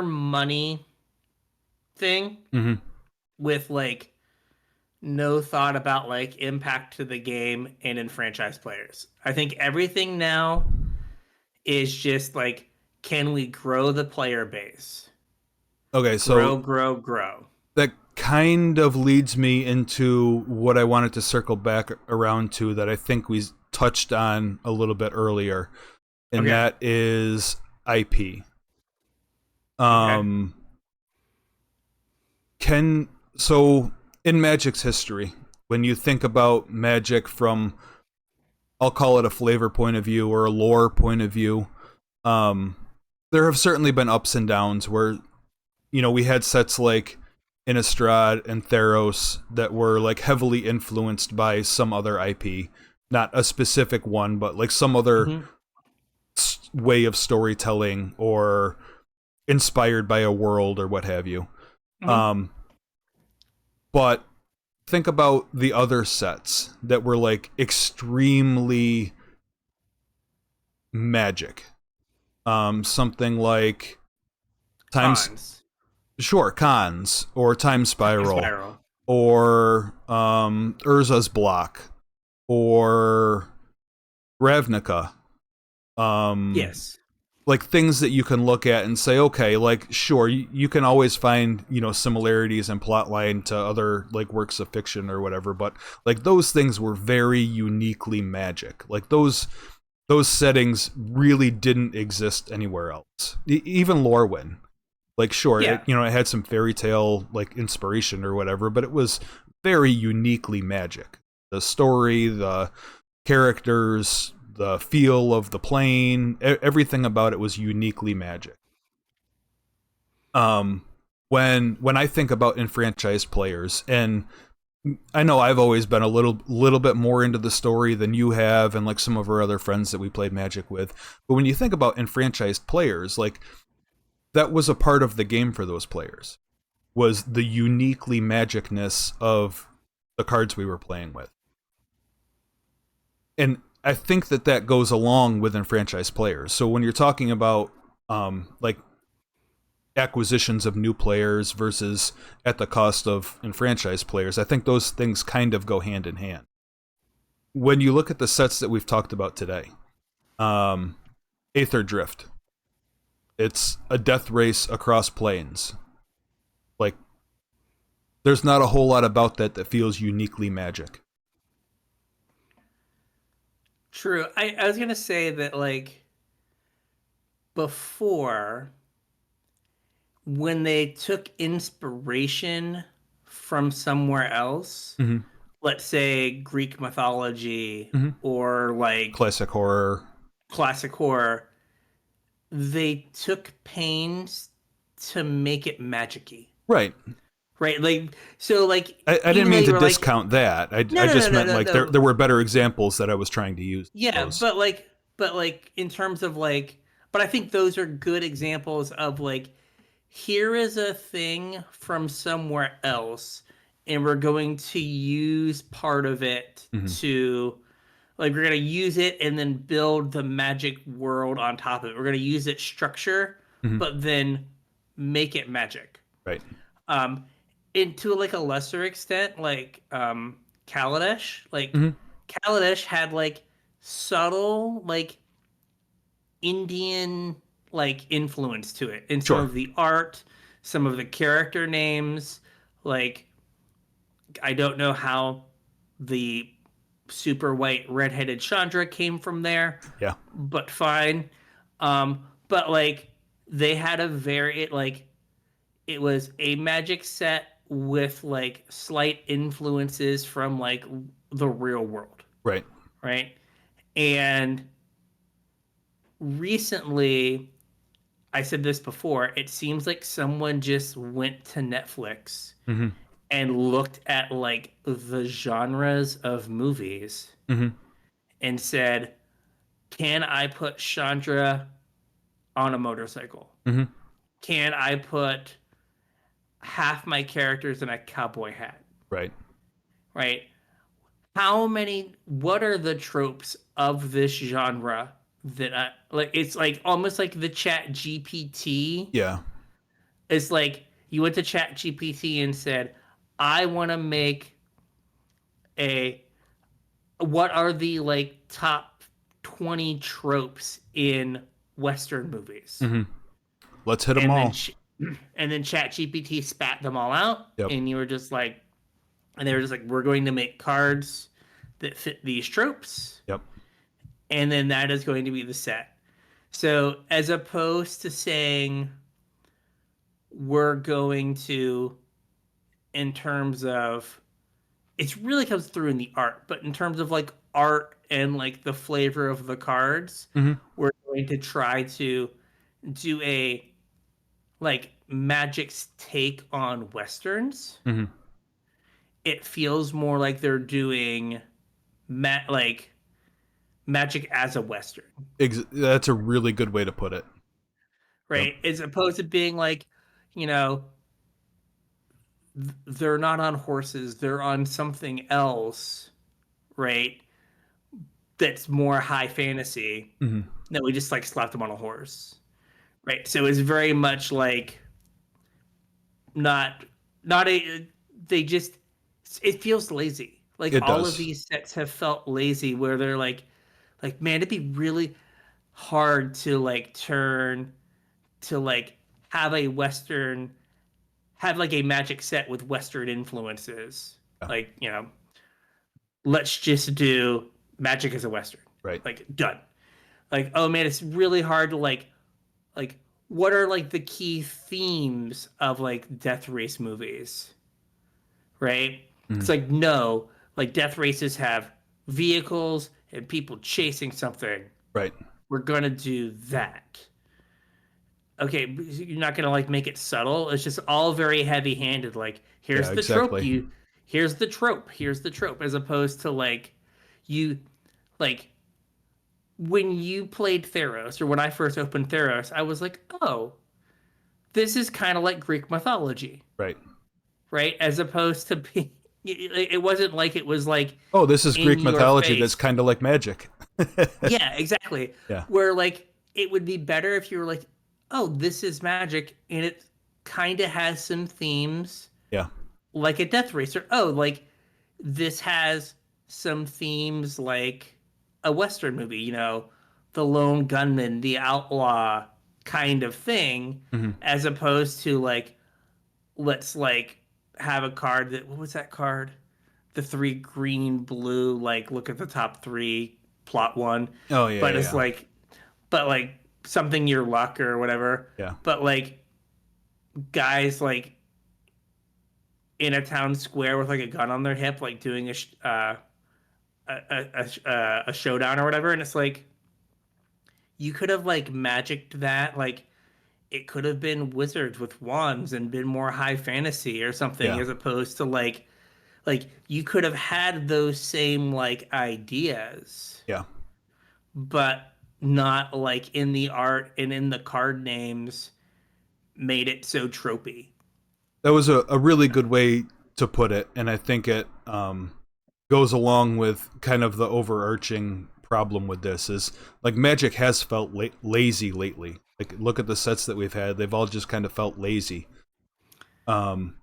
money thing with like no thought about like impact to the game and in franchise players. I think everything now is just like, can we grow the player base? Okay, so grow. That kind of leads me into what I wanted to circle back around to that I think we touched on a little bit earlier, and that is IP. So in Magic's history, when you think about Magic from, I'll call it a flavor point of view or a lore point of view, there have certainly been ups and downs where, we had sets like Innistrad and Theros that were like heavily influenced by some other IP, not a specific one, but like some other way of storytelling or inspired by a world or what have you. But think about the other sets that were like extremely Magic. Something like Cons or Time Spiral. Or Urza's Block or Ravnica. Yes. Like things that you can look at and say, okay, like sure, you can always find, similarities in plotline to other like works of fiction or whatever, but like those things were very uniquely Magic. Like those settings really didn't exist anywhere else. Even Lorwyn. Like sure, it had some fairy tale like inspiration or whatever, but it was very uniquely Magic. The story, the characters, the feel of the plane, everything about it was uniquely Magic. When I think about enfranchised players, and I know I've always been a little bit more into the story than you have, and like some of our other friends that we played Magic with. But when you think about enfranchised players, like that was a part of the game for those players, was the uniquely magicness of the cards we were playing with. And I think that goes along with enfranchised players. So when you're talking about like acquisitions of new players versus at the cost of enfranchised players, I think those things kind of go hand in hand. When you look at the sets that we've talked about today, Aether Drift, it's a death race across planes. Like, there's not a whole lot about that feels uniquely Magic. True. I was gonna say that, like, before, when they took inspiration from somewhere else, Mm-hmm. let's say Greek mythology Mm-hmm. or like Classic horror. classic horror, they took pains to make it magic-y. Right. Right? Like, so, like, I didn't even though mean you to were like, discount that. I no, no, just no, no, meant no, like no. there were better examples that I was trying to use. Yeah, but like in terms of like, but I think those are good examples of like, here is a thing from somewhere else, and we're going to use part of it Mm-hmm. to, like, we're gonna use it and then build the magic world on top of it. We're gonna use its structure, Mm-hmm. but then make it magic. Right. Um, and to like a lesser extent, like Kaladesh, like Mm-hmm. Kaladesh had like subtle like Indian like influence to it in some Sure. of the art, some of the character names. Like, I don't know how the super white redheaded Chandra came from there, Yeah. but fine. But like they had a very like it was a magic set with like slight influences from like the real world, Right. right? And recently, I said this before, it seems like someone just went to Netflix Mm-hmm. and looked at like the genres of movies Mm-hmm. and said, can I put Chandra on a motorcycle? Mm-hmm. Can I put half my characters in a cowboy hat? Right. Right? What are the tropes of this genre that I like? It's like almost like the Chat GPT. Yeah. It's like you went to Chat GPT and said, I want to make a, what are the like top 20 tropes in Western movies? Mm-hmm. Let's hit them And all. and then Chat GPT spat them all out. Yep. And you were just like, and they were just like, we're going to make cards that fit these tropes. Yep. And then that is going to be the set. So as opposed to saying we're going to, in terms of, it really comes through in the art, but in terms of like art and like the flavor of the cards, Mm-hmm. we're going to try to do a like Magic's take on Westerns. Mm-hmm. It feels more like they're doing like Magic as a Western, That's a really good way to put it. right? Yep. As opposed to being like, you know, they're not on horses, they're on something else, right? That's more high fantasy. Mm-hmm. No, we just like slapped them on a horse, right? So it's very much like not not a they just it feels lazy. Like It all does. of these sets have felt lazy, where they're like man, it'd be really hard to like turn to like have a Western, have like a Magic set with Western influences. Yeah. Like, you know, let's just do Magic as a Western. Right. Like, done. Like, oh man, it's really hard to like what are like the key themes of like death race movies, right? It's like, no, like death races have vehicles and people chasing something. Right. We're gonna do that. Okay, you're not gonna like make it subtle. It's just all very heavy-handed. Like, Yeah, here's the trope exactly. here's the trope, as opposed to like you like when you played Theros, or when I first opened Theros, I was like, oh, this is kind of like Greek mythology, Right. right? As opposed to being, it wasn't like it was like Oh, this is in Greek your mythology that's face. kind of like magic. Yeah, exactly. Yeah. Where like it would be better if you were like, oh, this is magic, and it kind of has some themes Yeah. like a Death Racer. Oh, like this has some themes like a Western movie, the lone gunman, the outlaw kind of thing, Hmm. as opposed to like, let's like have a card that, what was that card? The three green, blue, like look at the top three, plot one. Oh yeah, But yeah, it's yeah. like, but like something your luck or whatever. Yeah. But like guys like in a town square with like a gun on their hip, like doing a showdown or whatever, and it's like you could have like magicked that, like it could have been wizards with wands and been more high fantasy or something, Yeah. as opposed to like you could have had those same like ideas, Yeah. but not like in the art and in the card names made it so tropey. That was a really good way to put it, and I think it goes along with kind of the overarching problem with this is like Magic has felt lazy lately. Like look at the sets that we've had; they've all just kind of felt lazy. Um,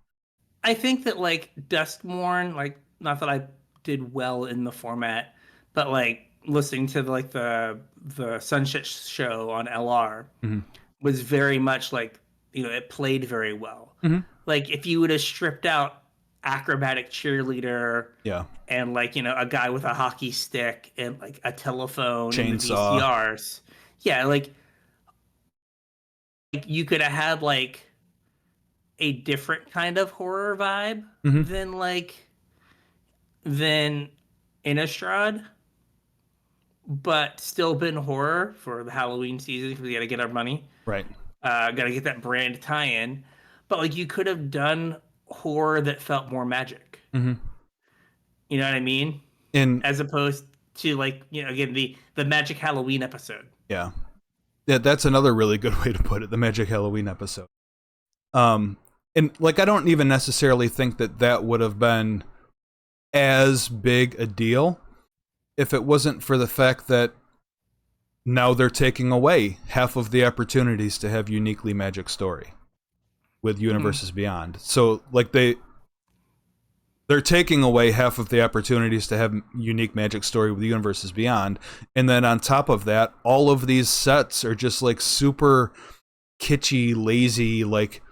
I think that like Duskmourn, like not that I did well in the format, but like listening to like the Sunset show on LR mhm. was very much like, it played very well. Mhm. Like if you would have stripped out acrobatic cheerleader Yeah, and like, a guy with a hockey stick and like a telephone in the chainsaw. VCRs, yeah, like you could have had like a different kind of horror vibe Hmm. than than Innistrad, but still been horror for the Halloween season because we got to get our money. Right. Got to get that brand tie-in. But like you could have done horror that felt more magic. Hmm. You know what I mean? And As opposed to like, again, the Magic Halloween episode. yeah, yeah, that's another really good way to put it. The Magic Halloween episode. Um, and like I don't even necessarily think that that would have been as big a deal if it wasn't for the fact that now they're taking away half of the opportunities to have uniquely Magic story with Hmm. Universes Beyond. So like they're taking away half of the opportunities to have unique Magic story with Universes Beyond, and then on top of that, all of these sets are just like super kitschy, lazy, like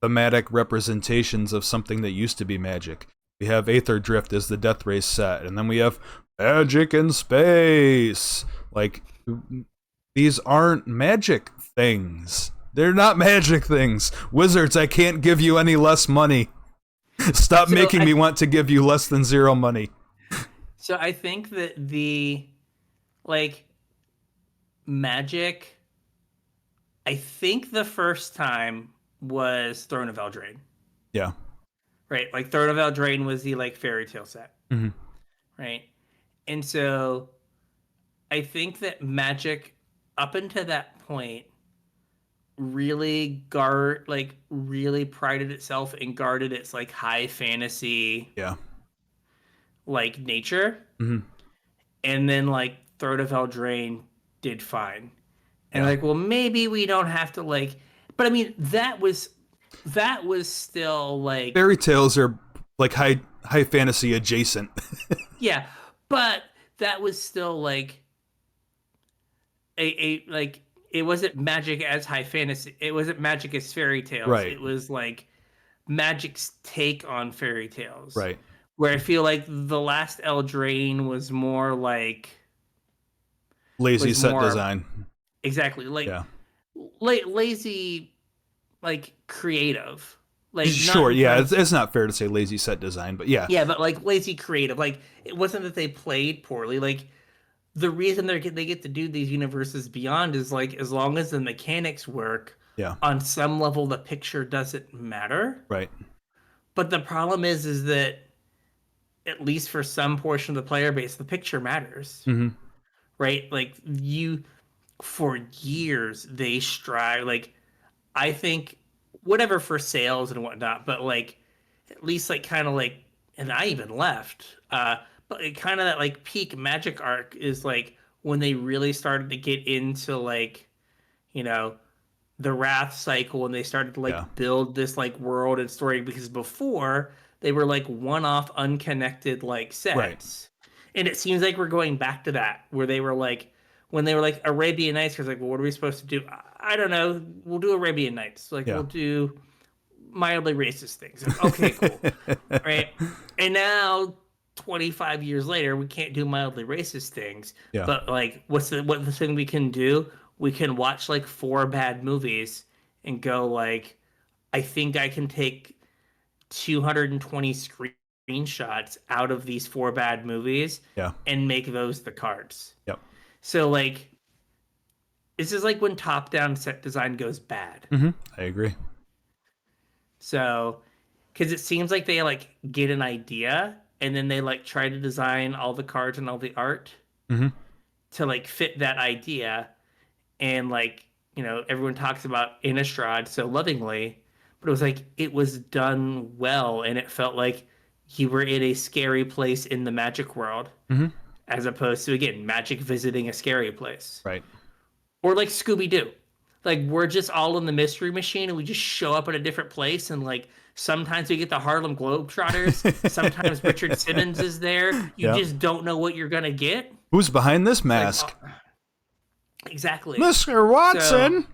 thematic representations of something that used to be Magic. We have Aether Drift as the Death Race set, and then we have Magic in Space. Like, these aren't Magic things. They're not Magic things. Wizards, I can't give you any less money. Stop So making me want to give you less than zero money. I think that the like magic, I think the first time was Throne of Eldraine. Yeah. Right? Like Throne of Eldraine was the like fairy tale set, Hmm. right? And so I think that Magic up until that point really prided itself and guarded its like high fantasy Yeah. like nature. Hmm. And then like Throne of Eldraine did fine. And Yeah. like, well, maybe we don't have to like, but I mean that was still like, Fairy tales are like high fantasy adjacent. yeah, but that was still like a like it wasn't magic as high fantasy. It wasn't magic as fairy tales. Right. It was like magic's take on fairy tales. Right. Where I feel like the last Eldraine Lazy was set more design. exactly like Yeah. lazy, like creative. Like not Sure, in yeah, terms, it's not fair to say lazy set design, but yeah, yeah, but like lazy creative. Like it wasn't that they played poorly. Like the reason they get to do these universes beyond is like as long as the mechanics work yeah, on some level, the picture doesn't matter. right, But the problem is that at least for some portion of the player base, the picture matters, hmm, right? Like you, for years they strive. Like I think whatever for sales and whatnot, but like at least like kind of like, and I even left. But it kind of that like peak Magic arc is like when they really started to get into like you know the Wrath cycle and they started to yeah, like build this like world and story because before they were like one-off unconnected like right, sets. And it seems like we're going back to that where they were like when they were like Arabian Nights because like well what are we supposed to do? I don't know. We'll do Arabian Nights. Like yeah, we'll do mildly racist things. Like, okay, cool. Right? And now 25 years later, we can't do mildly racist things. yeah, But like what the thing we can do? We can watch like four bad movies and go like, I think I can take 220 screenshots out of these four bad movies yeah, and make those the cards. yep, So like this is like when top-down set design goes bad. hmm, I agree. So because it seems like they like get an idea and then they like try to design all the cards and all the art Hmm, to like fit that idea and like everyone talks about Innistrad so lovingly, but it was like it was done well and it felt like you were in a scary place in the Magic world hmm, as opposed to again Magic visiting a scary place right. or like Scooby Doo. Like we're just all in the mystery machine and we just show up at a different place and like sometimes we get the Harlem Globetrotters, sometimes Richard Simmons is there. You Yep. just don't know what you're gonna get. Who's behind this Like mask? exactly. Mr. So Watson.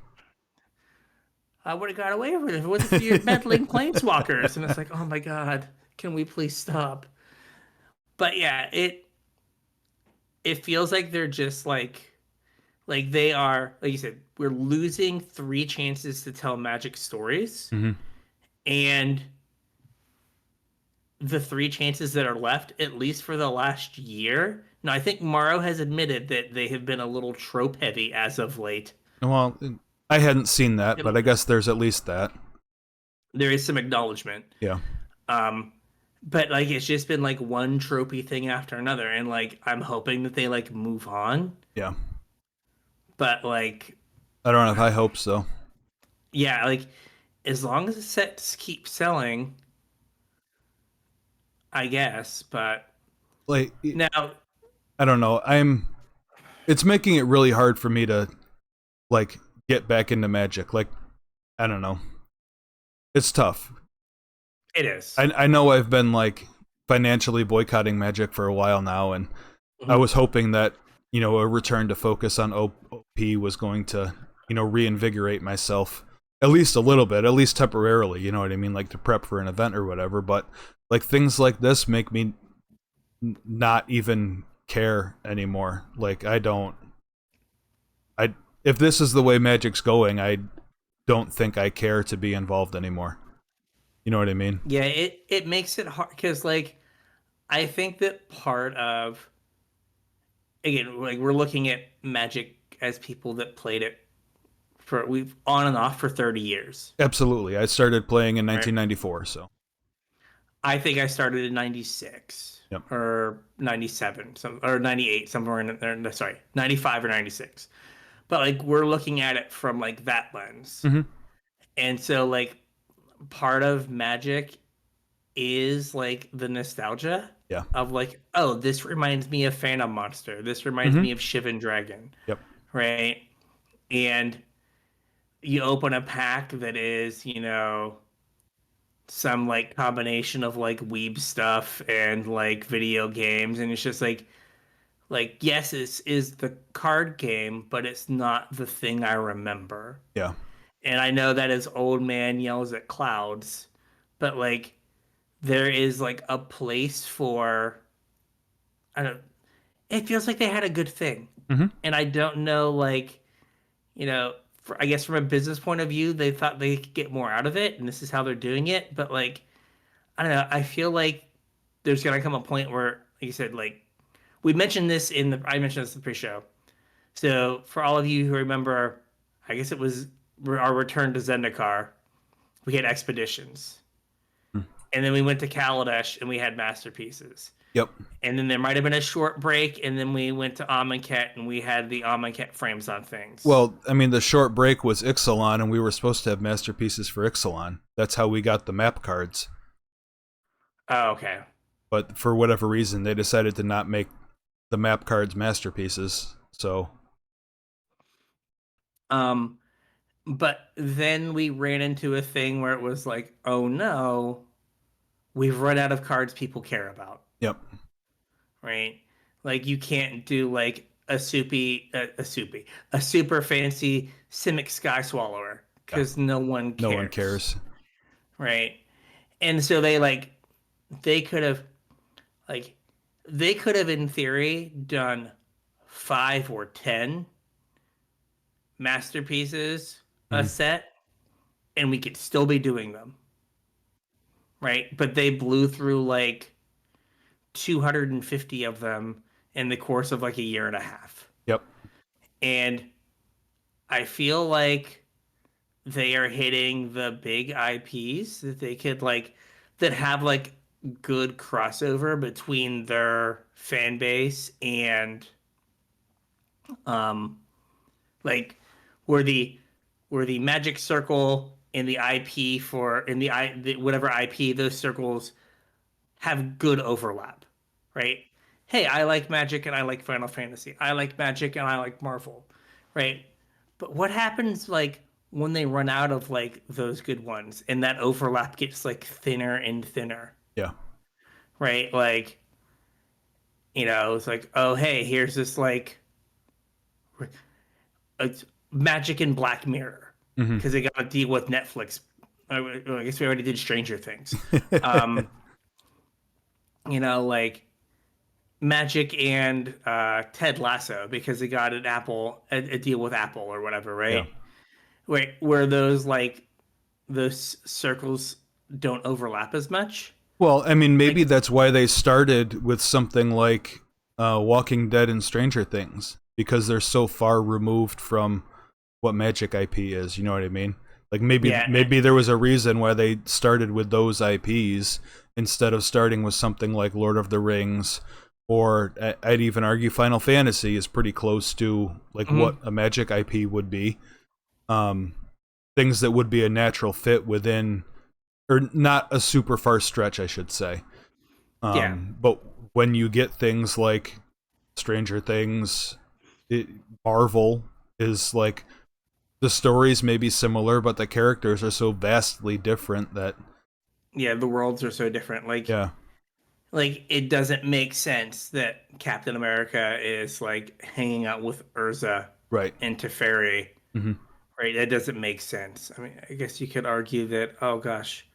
I would have got away with it if it wasn't for your meddling planeswalkers. And it's like, oh my god, can we please stop? But yeah, it feels like they're just like they are like you said, we're losing three chances to tell Magic stories. Hmm, And the three chances that are left, at least for the last year. Now, I think Morrow has admitted that they have been a little trope heavy as of late. well, I hadn't seen that, It, but I guess there's at least that. there is some acknowledgement. Yeah, Um, but like it's just been like one tropey thing after another, and like I'm hoping that they like move on. yeah. But like, I don't know if I hope so. yeah, like as long as the sets keep selling, I guess. But Like, now, I don't know. It's making it really hard for me to like get back into Magic. Like, I don't know. It's tough. it is. I know I've been like financially boycotting Magic for a while now, and I Mhm. was hoping that a return to focus on OP was going to reinvigorate myself at least a little bit, at least temporarily. You know what I mean? Like to prep for an event or whatever. But like things like this make me not even care anymore. Like I don't. I if this is the way Magic's going, I don't think I care to be involved anymore. You know what I mean? Yeah, it makes it hard because like I think that part of again like we're looking at Magic as people that played it for we've on and off for 30 years, Absolutely. I started playing in right? 1994, so I think I started in 96 yep. or 97 some or 98 somewhere in there no, sorry 95 or 96. But like we're looking at it from like that lens. Hmm. And so like part of Magic is like the nostalgia Yeah. of like, oh, this reminds me of Phantom Monster. This reminds Hmm. me of Shivan Dragon, Yep. right? And you open a pack that is, some like combination of like weeb stuff and like video games, and it's just like yes, this is the card game, but it's not the thing I remember. Yeah. And I know that is old man yells at clouds, but like there is like a place for I don't it feels like they had a good thing. Hmm. And I don't know like, I guess from a business point of view, they thought they could get more out of it, and this is how they're doing it. But like, I don't know. I feel like there's gonna come a point where, like you said, like I mentioned this in the pre-show. So for all of you who remember, I guess it was our return to Zendikar. We had expeditions, Hmm. and then we went to Kaladesh and we had masterpieces. Yep. And then there might have been a short break, and then we went to Amonkhet and we had the Amonkhet frames on things. Well, I mean, the short break was Ixalan, and we were supposed to have masterpieces for Ixalan. That's how we got the map cards. Oh, okay. But for whatever reason, they decided to not make the map cards masterpieces. So, Um, but then we ran into a thing where it was like, oh no, we've run out of cards people care about, yep. right? Like you can't do like a super fancy Simic Sky Swallower Yeah. because no one cares. No one cares. Right? And so they could have like they could have in theory done 5 or 10 masterpieces a Mhm. set and we could still be doing them. Right? But they blew through like 250 of them in the course of like a year and a half. Yep. And I feel like they are hitting the big IPs that they could like that have like good crossover between their fan base and um like where the Magic Circle and the IP for in the whatever IP those circles have good overlap, right? Hey, I like Magic and I like Final Fantasy. I like Magic and I like Marvel, right? But what happens like when they run out of like those good ones and that overlap gets like thinner and thinner, Yeah. right? Like, it's like, oh, hey, here's this like it's Magic and Black Mirror Hmm. because they got to deal with Netflix. I guess we already did Stranger Things. Um, like Magic and Ted Lasso because they got a deal with Apple or whatever, Yeah. right? Where those like those circles don't overlap as much. Well, I mean, maybe Like, that's why they started with something like Walking Dead and Stranger Things, because they're so far removed from what Magic IP is. You know what I mean? Like maybe yeah, maybe there was a reason why they started with those IPs instead of starting with something like Lord of the Rings, or I'd even argue Final Fantasy is pretty close to like what mhm, a Magic IP would be. Um, Things that would be a natural fit within, or not a super far stretch, I should say. yeah, But when you get things like Stranger Things, Marvel is like the stories may be similar, but the characters are so vastly different that yeah. The worlds are so different. yeah, Like it doesn't make sense that Captain America is like hanging out with Urza right. and Teferi, Hmm. right? That doesn't make sense. I mean, I guess you could argue that. Oh gosh,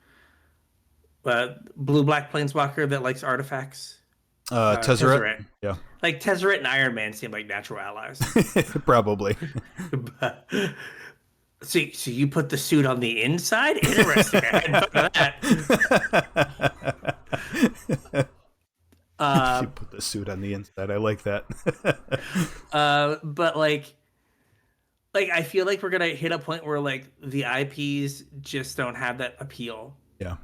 blue black planeswalker that likes artifacts, Tezzeret, Tezzeret. yeah, Like Tezzeret and Iron Man seem like natural allies. probably. But, so you put the suit on the inside? Interesting. I hadn't thought of that. You Uh, put the suit on the inside. I like that. but like I feel like we're gonna hit a point where like the IPs just don't have that appeal, Yeah.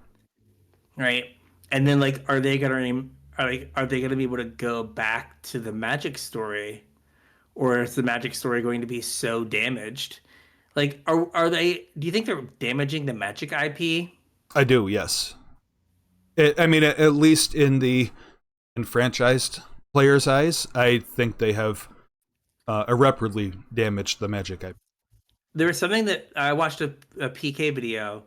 right? And then like, are they gonna be able to go back to the Magic story, or is the Magic story going to be so damaged? Like, are they? Do you think they're damaging the Magic IP? I do, yes. I mean, at least in the enfranchised players' eyes, I think they have irreparably damaged the Magic IP. There was something that I watched a PK video,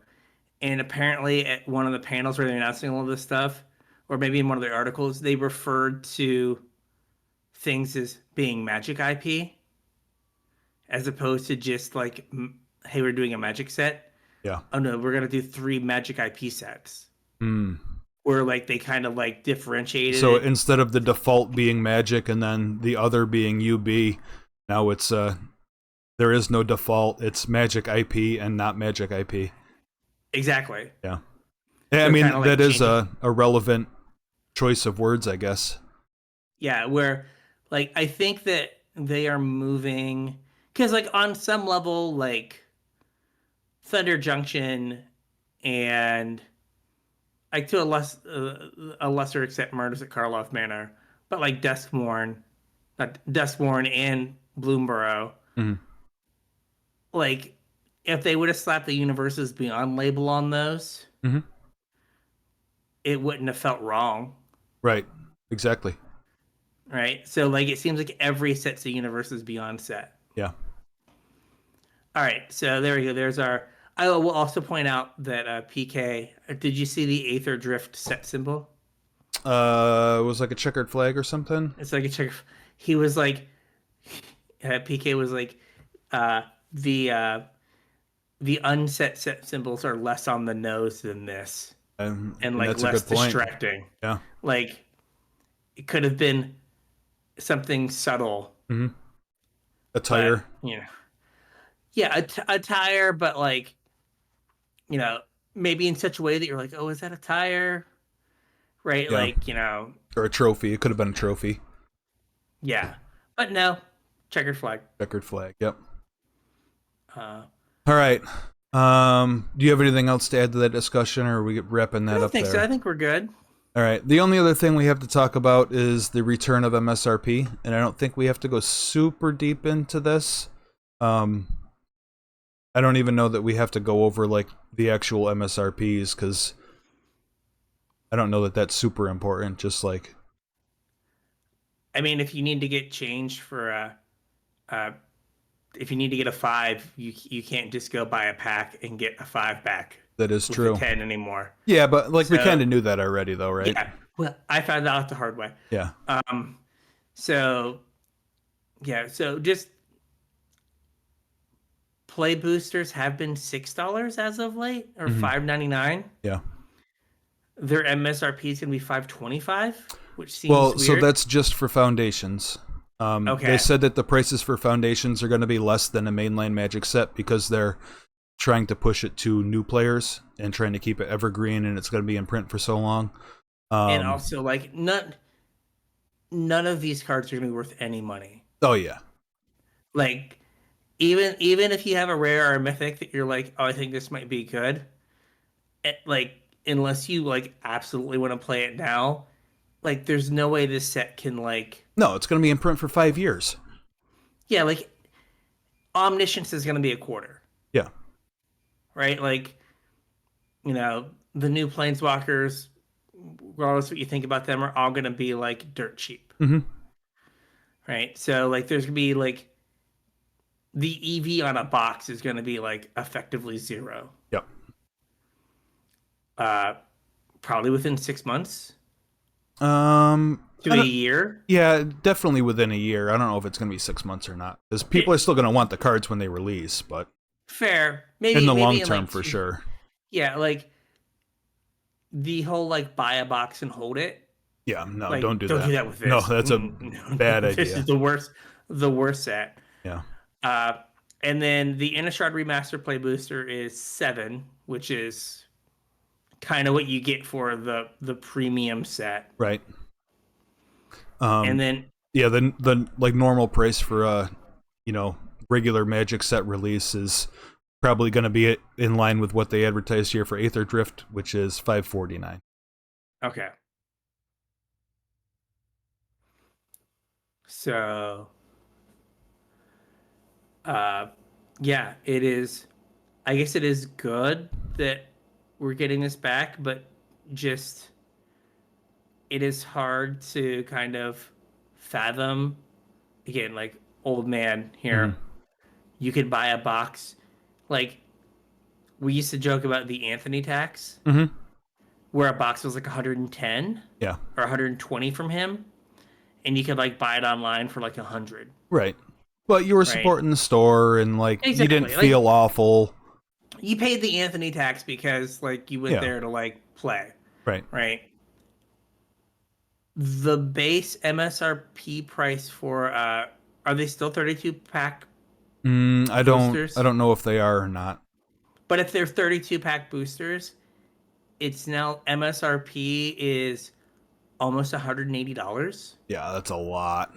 and apparently at one of the panels where they're announcing all this stuff, or maybe in one of their articles, they referred to things as being Magic IP as opposed to just like, hey, we're doing a Magic set. Yeah. Oh no, we're gonna do 3 Magic IP sets. Mm. Where like they kind of like differentiated So it. instead of the default being Magic and then the other being UB, now it's the there is no default. It's Magic IP and not Magic IP. Exactly. Yeah. I So mean, kind of like that is changing. a relevant choice of words, I guess. Yeah, where like I think that they are moving because like on some level like Thunder Junction and like to a lesser extent Murders at Karloff Manor, but like Duskborn and Bloomborough, Hmm. like if they would have slapped the Universes Beyond label on those, Hmm. it wouldn't have felt wrong, Right. Exactly. right? So like it seems like every set's a Universes Beyond set. Yeah. All right, so there we go. There's our. I will also point out that PK. Did you see the Aether Drift set symbol? It was like a checkered flag or something. It's like a check. He was like, PK was like, uh, the uh, the unset set symbols are less on the nose than this, and And like that's a less good point. distracting. Yeah. Like it could have been something subtle, Hmm. but Attire. yeah, a tire, but like you know, maybe in such a way that you're like, oh, is that a tire? Right? Yeah. Like, Or a trophy. It could have been a trophy. yeah. But no, checkered flag. Checkered flag. Yep. Uh, All right. Do you have anything else to add to that discussion, or are we wrapping I that don't up think so. I there? think we're good. All right. The only other thing we have to talk about is the return of MSRP, and I don't think we have to go super deep into this. Um, I don't even know that we have to go over like the actual MSRPs because I don't know that that's super important. Just like, I mean, if you need to get changed for uh, if you need to get a five, you can't just go buy a pack and get a five back that is with the true. 10 anymore. Yeah, but like we So kind of knew that already, though, right? yeah, well, I found out the hard way. Yeah. Um, so yeah, so just play boosters have been $6 as of late, or Hmm. $5.99. Yeah. Their MSRP is gonna be $5.25, which seems Well, so weird. that's just for foundations. They Okay. said that the prices for foundations are going to be less than a mainline Magic set because they're trying to push it to new players and trying to keep it evergreen, and it's going to be in print for so long. And Um, also, like, none of these cards are gonna be worth any money. oh yeah, Like, even if you have a rare or a mythic that you're like, oh, I think this might be good, like, unless you like absolutely want to play it now, like, there's no way this set can like, no, it's going to be in print for 5 years. yeah, like, Omniscience is gonna be a quarter, Yeah. right? Like, the new Planeswalkers, regardless what you think about them, are all gonna be like dirt cheap, Hmm. right? So like, there's gonna be like the EV on a box is gonna be like effectively zero. Yep. Uh, Probably within 6 months to I a don't. year. Yeah, definitely within a year. I don't know if it's going to be 6 months or not, because people are still going to want the cards when they release, but Fair. in the Maybe long in term, like for sure. yeah, like the whole like buy a box and hold it. Yeah, no, don't Like do don't do that. that with No, this. that's a bad No, this is idea. the worst set. Yeah. Uh and then the Innistrad Remaster Play Booster is 7, which is kind of what you get for the premium set. Right. And Um, then yeah, the like normal price for you know, regular Magic set release is probably going to be in line with what they advertised here for Aether Drift, which is $5.49. okay. So uh yeah, it is, I guess it is good that we're getting this back, but just it is hard to kind of fathom. Again, like old man Hmm. here, you could buy a box. Like we used to joke about the Anthony tax, Hmm. where a box was like 110 Yeah. or 120 from him, and you could like buy it online for like 100. Right. But you were Right? supporting the store, and like you didn't Exactly. Like feel awful. you paid the Anthony tax because like you went Yeah. there to like play. Right. Right? The base MSRP price for are they still 32 pack I boosters. don't know if they are or not. But if they're 32 pack boosters, it's now MSRP is almost $180. Yeah, that's a lot.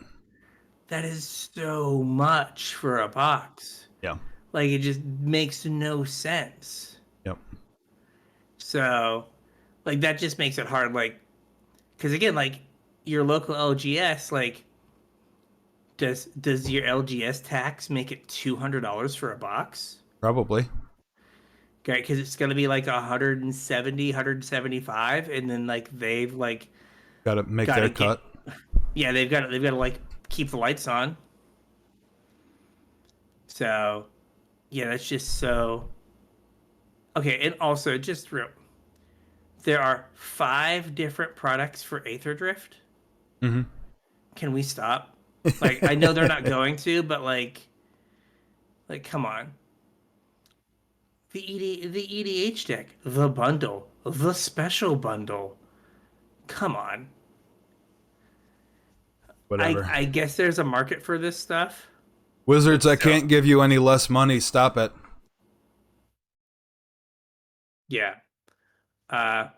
That is so much for a box. Yeah. Like it just makes no sense. Yep. So, like that just makes it hard. Like, because again, like your local LGS, like does your LGS tax make it $200 for a box? Probably. Okay, because it's gonna be like 170, 175, and then like they've like Got to make got their to get cut. yeah they've got to like keep the lights on. So yeah, that's just so okay. And also just real, there are 5 different products for Aether Drift. Hmm. Can we stop? Like I know they're not going to, but like come on. The EDH deck, the bundle, the special bundle. Come on. I Whatever. I guess there's a market for this stuff, but Wizards, I still. can't give you any less money. Stop it. Yeah. Uh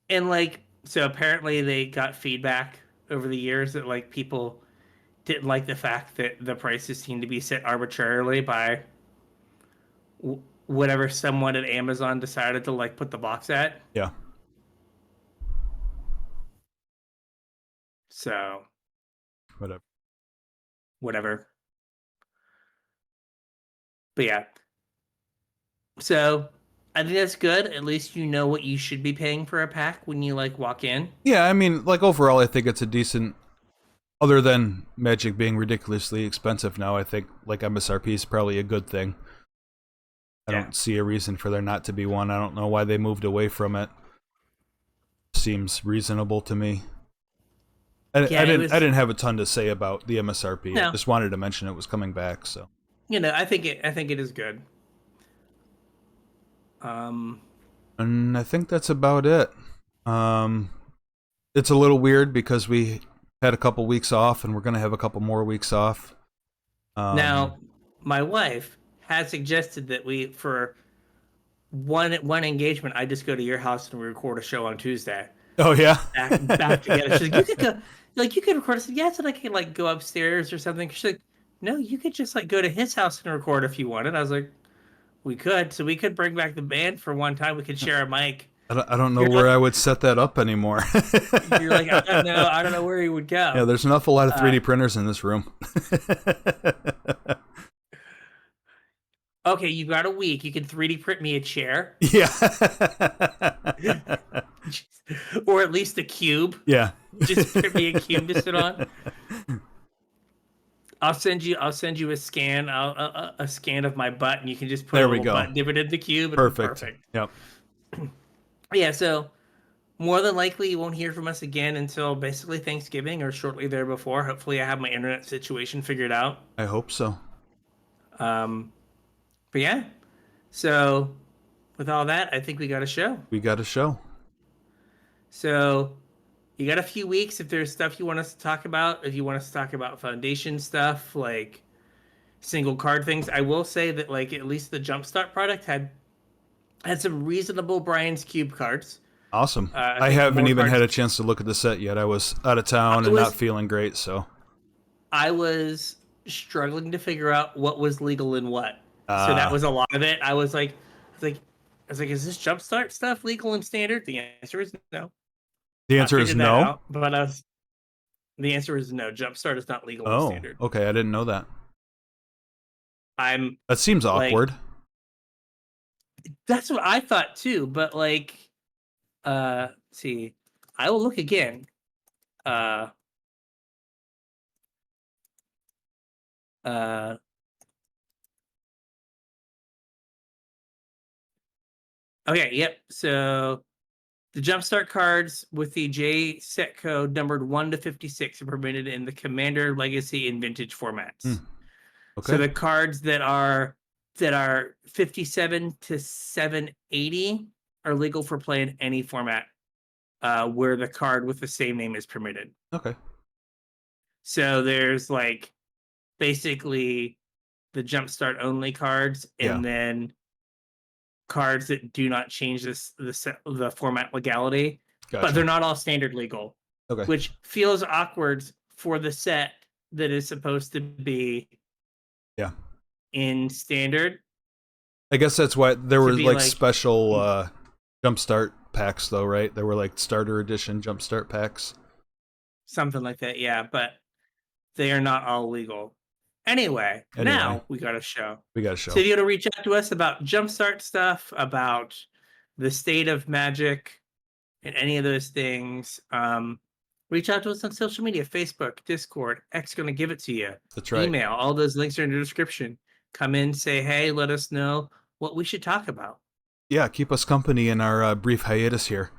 and like so apparently they got feedback over the years that like people didn't like the fact that the prices seemed to be set arbitrarily by whatever someone at Amazon decided to like put the box at. Yeah. So, Whatever. whatever. But yeah. So, I think that's good. At least you know what you should be paying for a pack when you like walk in. Yeah, I mean, like overall, I think it's a decent. Other than Magic being ridiculously expensive now, I think like MSRP is probably a good thing. I Yeah. don't see a reason for there not to be one. I don't know why they moved away from it. Seems reasonable to me. Yeah, it I was didn't have a ton to say about the MSRP. I no. just wanted to mention it was coming back. So I think it is good. Um and I think that's about it. Um, it's a little weird because we had a couple weeks off, and we're gonna have a couple more weeks off. Um, Now, my wife has suggested that we for one engagement I just go to your house and we record a show on Tuesday. oh yeah, Back together. She's like, you could go, like, you could record. I said, yes, and I could like go upstairs or something. She's like, no, you could just like go to his house and record if you wanted. I was like, we could, so we could bring back the band for one time. We could share a mic. I don't know You're where like, I would set that up anymore. you're like, I don't know where he would Yeah, go. there's an awful lot of Uh, 3D printers in this room. okay, you got a week. You can 3D print me a chair, Yeah. or at least a cube. Yeah. Just print me a cube to sit on. I'll send you a scan. A scan of my butt, and you can just put a There we little go. butt divot in the cube. It'll be Perfect. perfect. Yep. Yeah, so more than likely you won't hear from us again until basically Thanksgiving or shortly there before. Hopefully I have my internet situation figured out. I hope so. Um, but yeah, so with all that, I think we got a show. We got a show. So you got a few weeks if there's stuff you want us to talk about. If you want us to talk about foundation stuff, like single card things, I will say that like at least the Jumpstart product had some reasonable Brian's Cube cards. Awesome. I think haven't more even had cards. a chance to look at the set yet. I was out of town and not feeling great, so. I was struggling to figure out what was legal and what. So that Uh, was a lot of it. Is this Jumpstart stuff legal and standard? The answer is no. the I answer is figured that no. out, but the answer is no. Jumpstart is not legal and Oh, standard. okay. I didn't know that. I'm That seems like, awkward. that's what I thought too, but like, see, I will look again. Uh, uh, okay, yep. So the Jumpstart cards with the J set code numbered 1 to 56 are permitted in the Commander, Legacy, and Vintage formats. Okay. So the cards that are 57 to 780 are legal for play in any format where the card with the same name is permitted. Okay. So there's like basically the Jumpstart only cards, and then cards that do not change the format legality, but they're not all standard legal, which feels awkward for the set that is supposed to be in standard. I guess that's why there were like special Jumpstart packs, though, right? There were like starter edition Jumpstart packs, something like that. Yeah, but they are not all legal. Anyway, now we got a show. So if you want to reach out to us about Jumpstart stuff, about the state of Magic, and any of those things, reach out to us on social media: Facebook, Discord. X going to give it to you. That's right. Email. All those links are in the description. Come in, say hey, let us know what we should talk about. Yeah, keep us company in our brief hiatus here.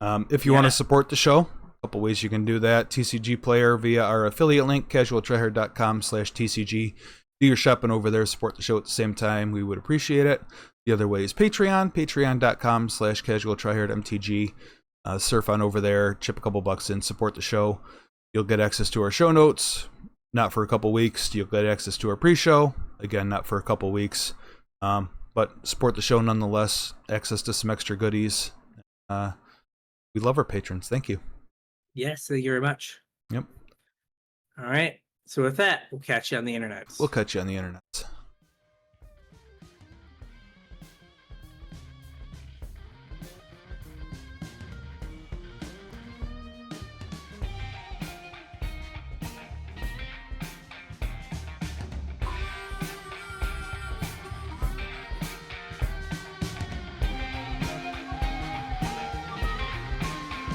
If you want to support the show, a couple ways you can do that. TCG Player via our affiliate link, CasualTryHard.com/TCG. Do your shopping over there, support the show at the same time. We would appreciate it. The other way is Patreon, patreon.com/CasualTryHardMTG. Surf on over there, chip a couple bucks in, support the show. You'll get access to our show notes, not for a couple weeks. You'll get access to our pre-show, again, not for a couple weeks. But support the show nonetheless, access to some extra goodies. We love our patrons. Thank you. Yes, thank you very much. Yep. All right. So with that, we'll catch you on the internet. We'll catch you on the internet.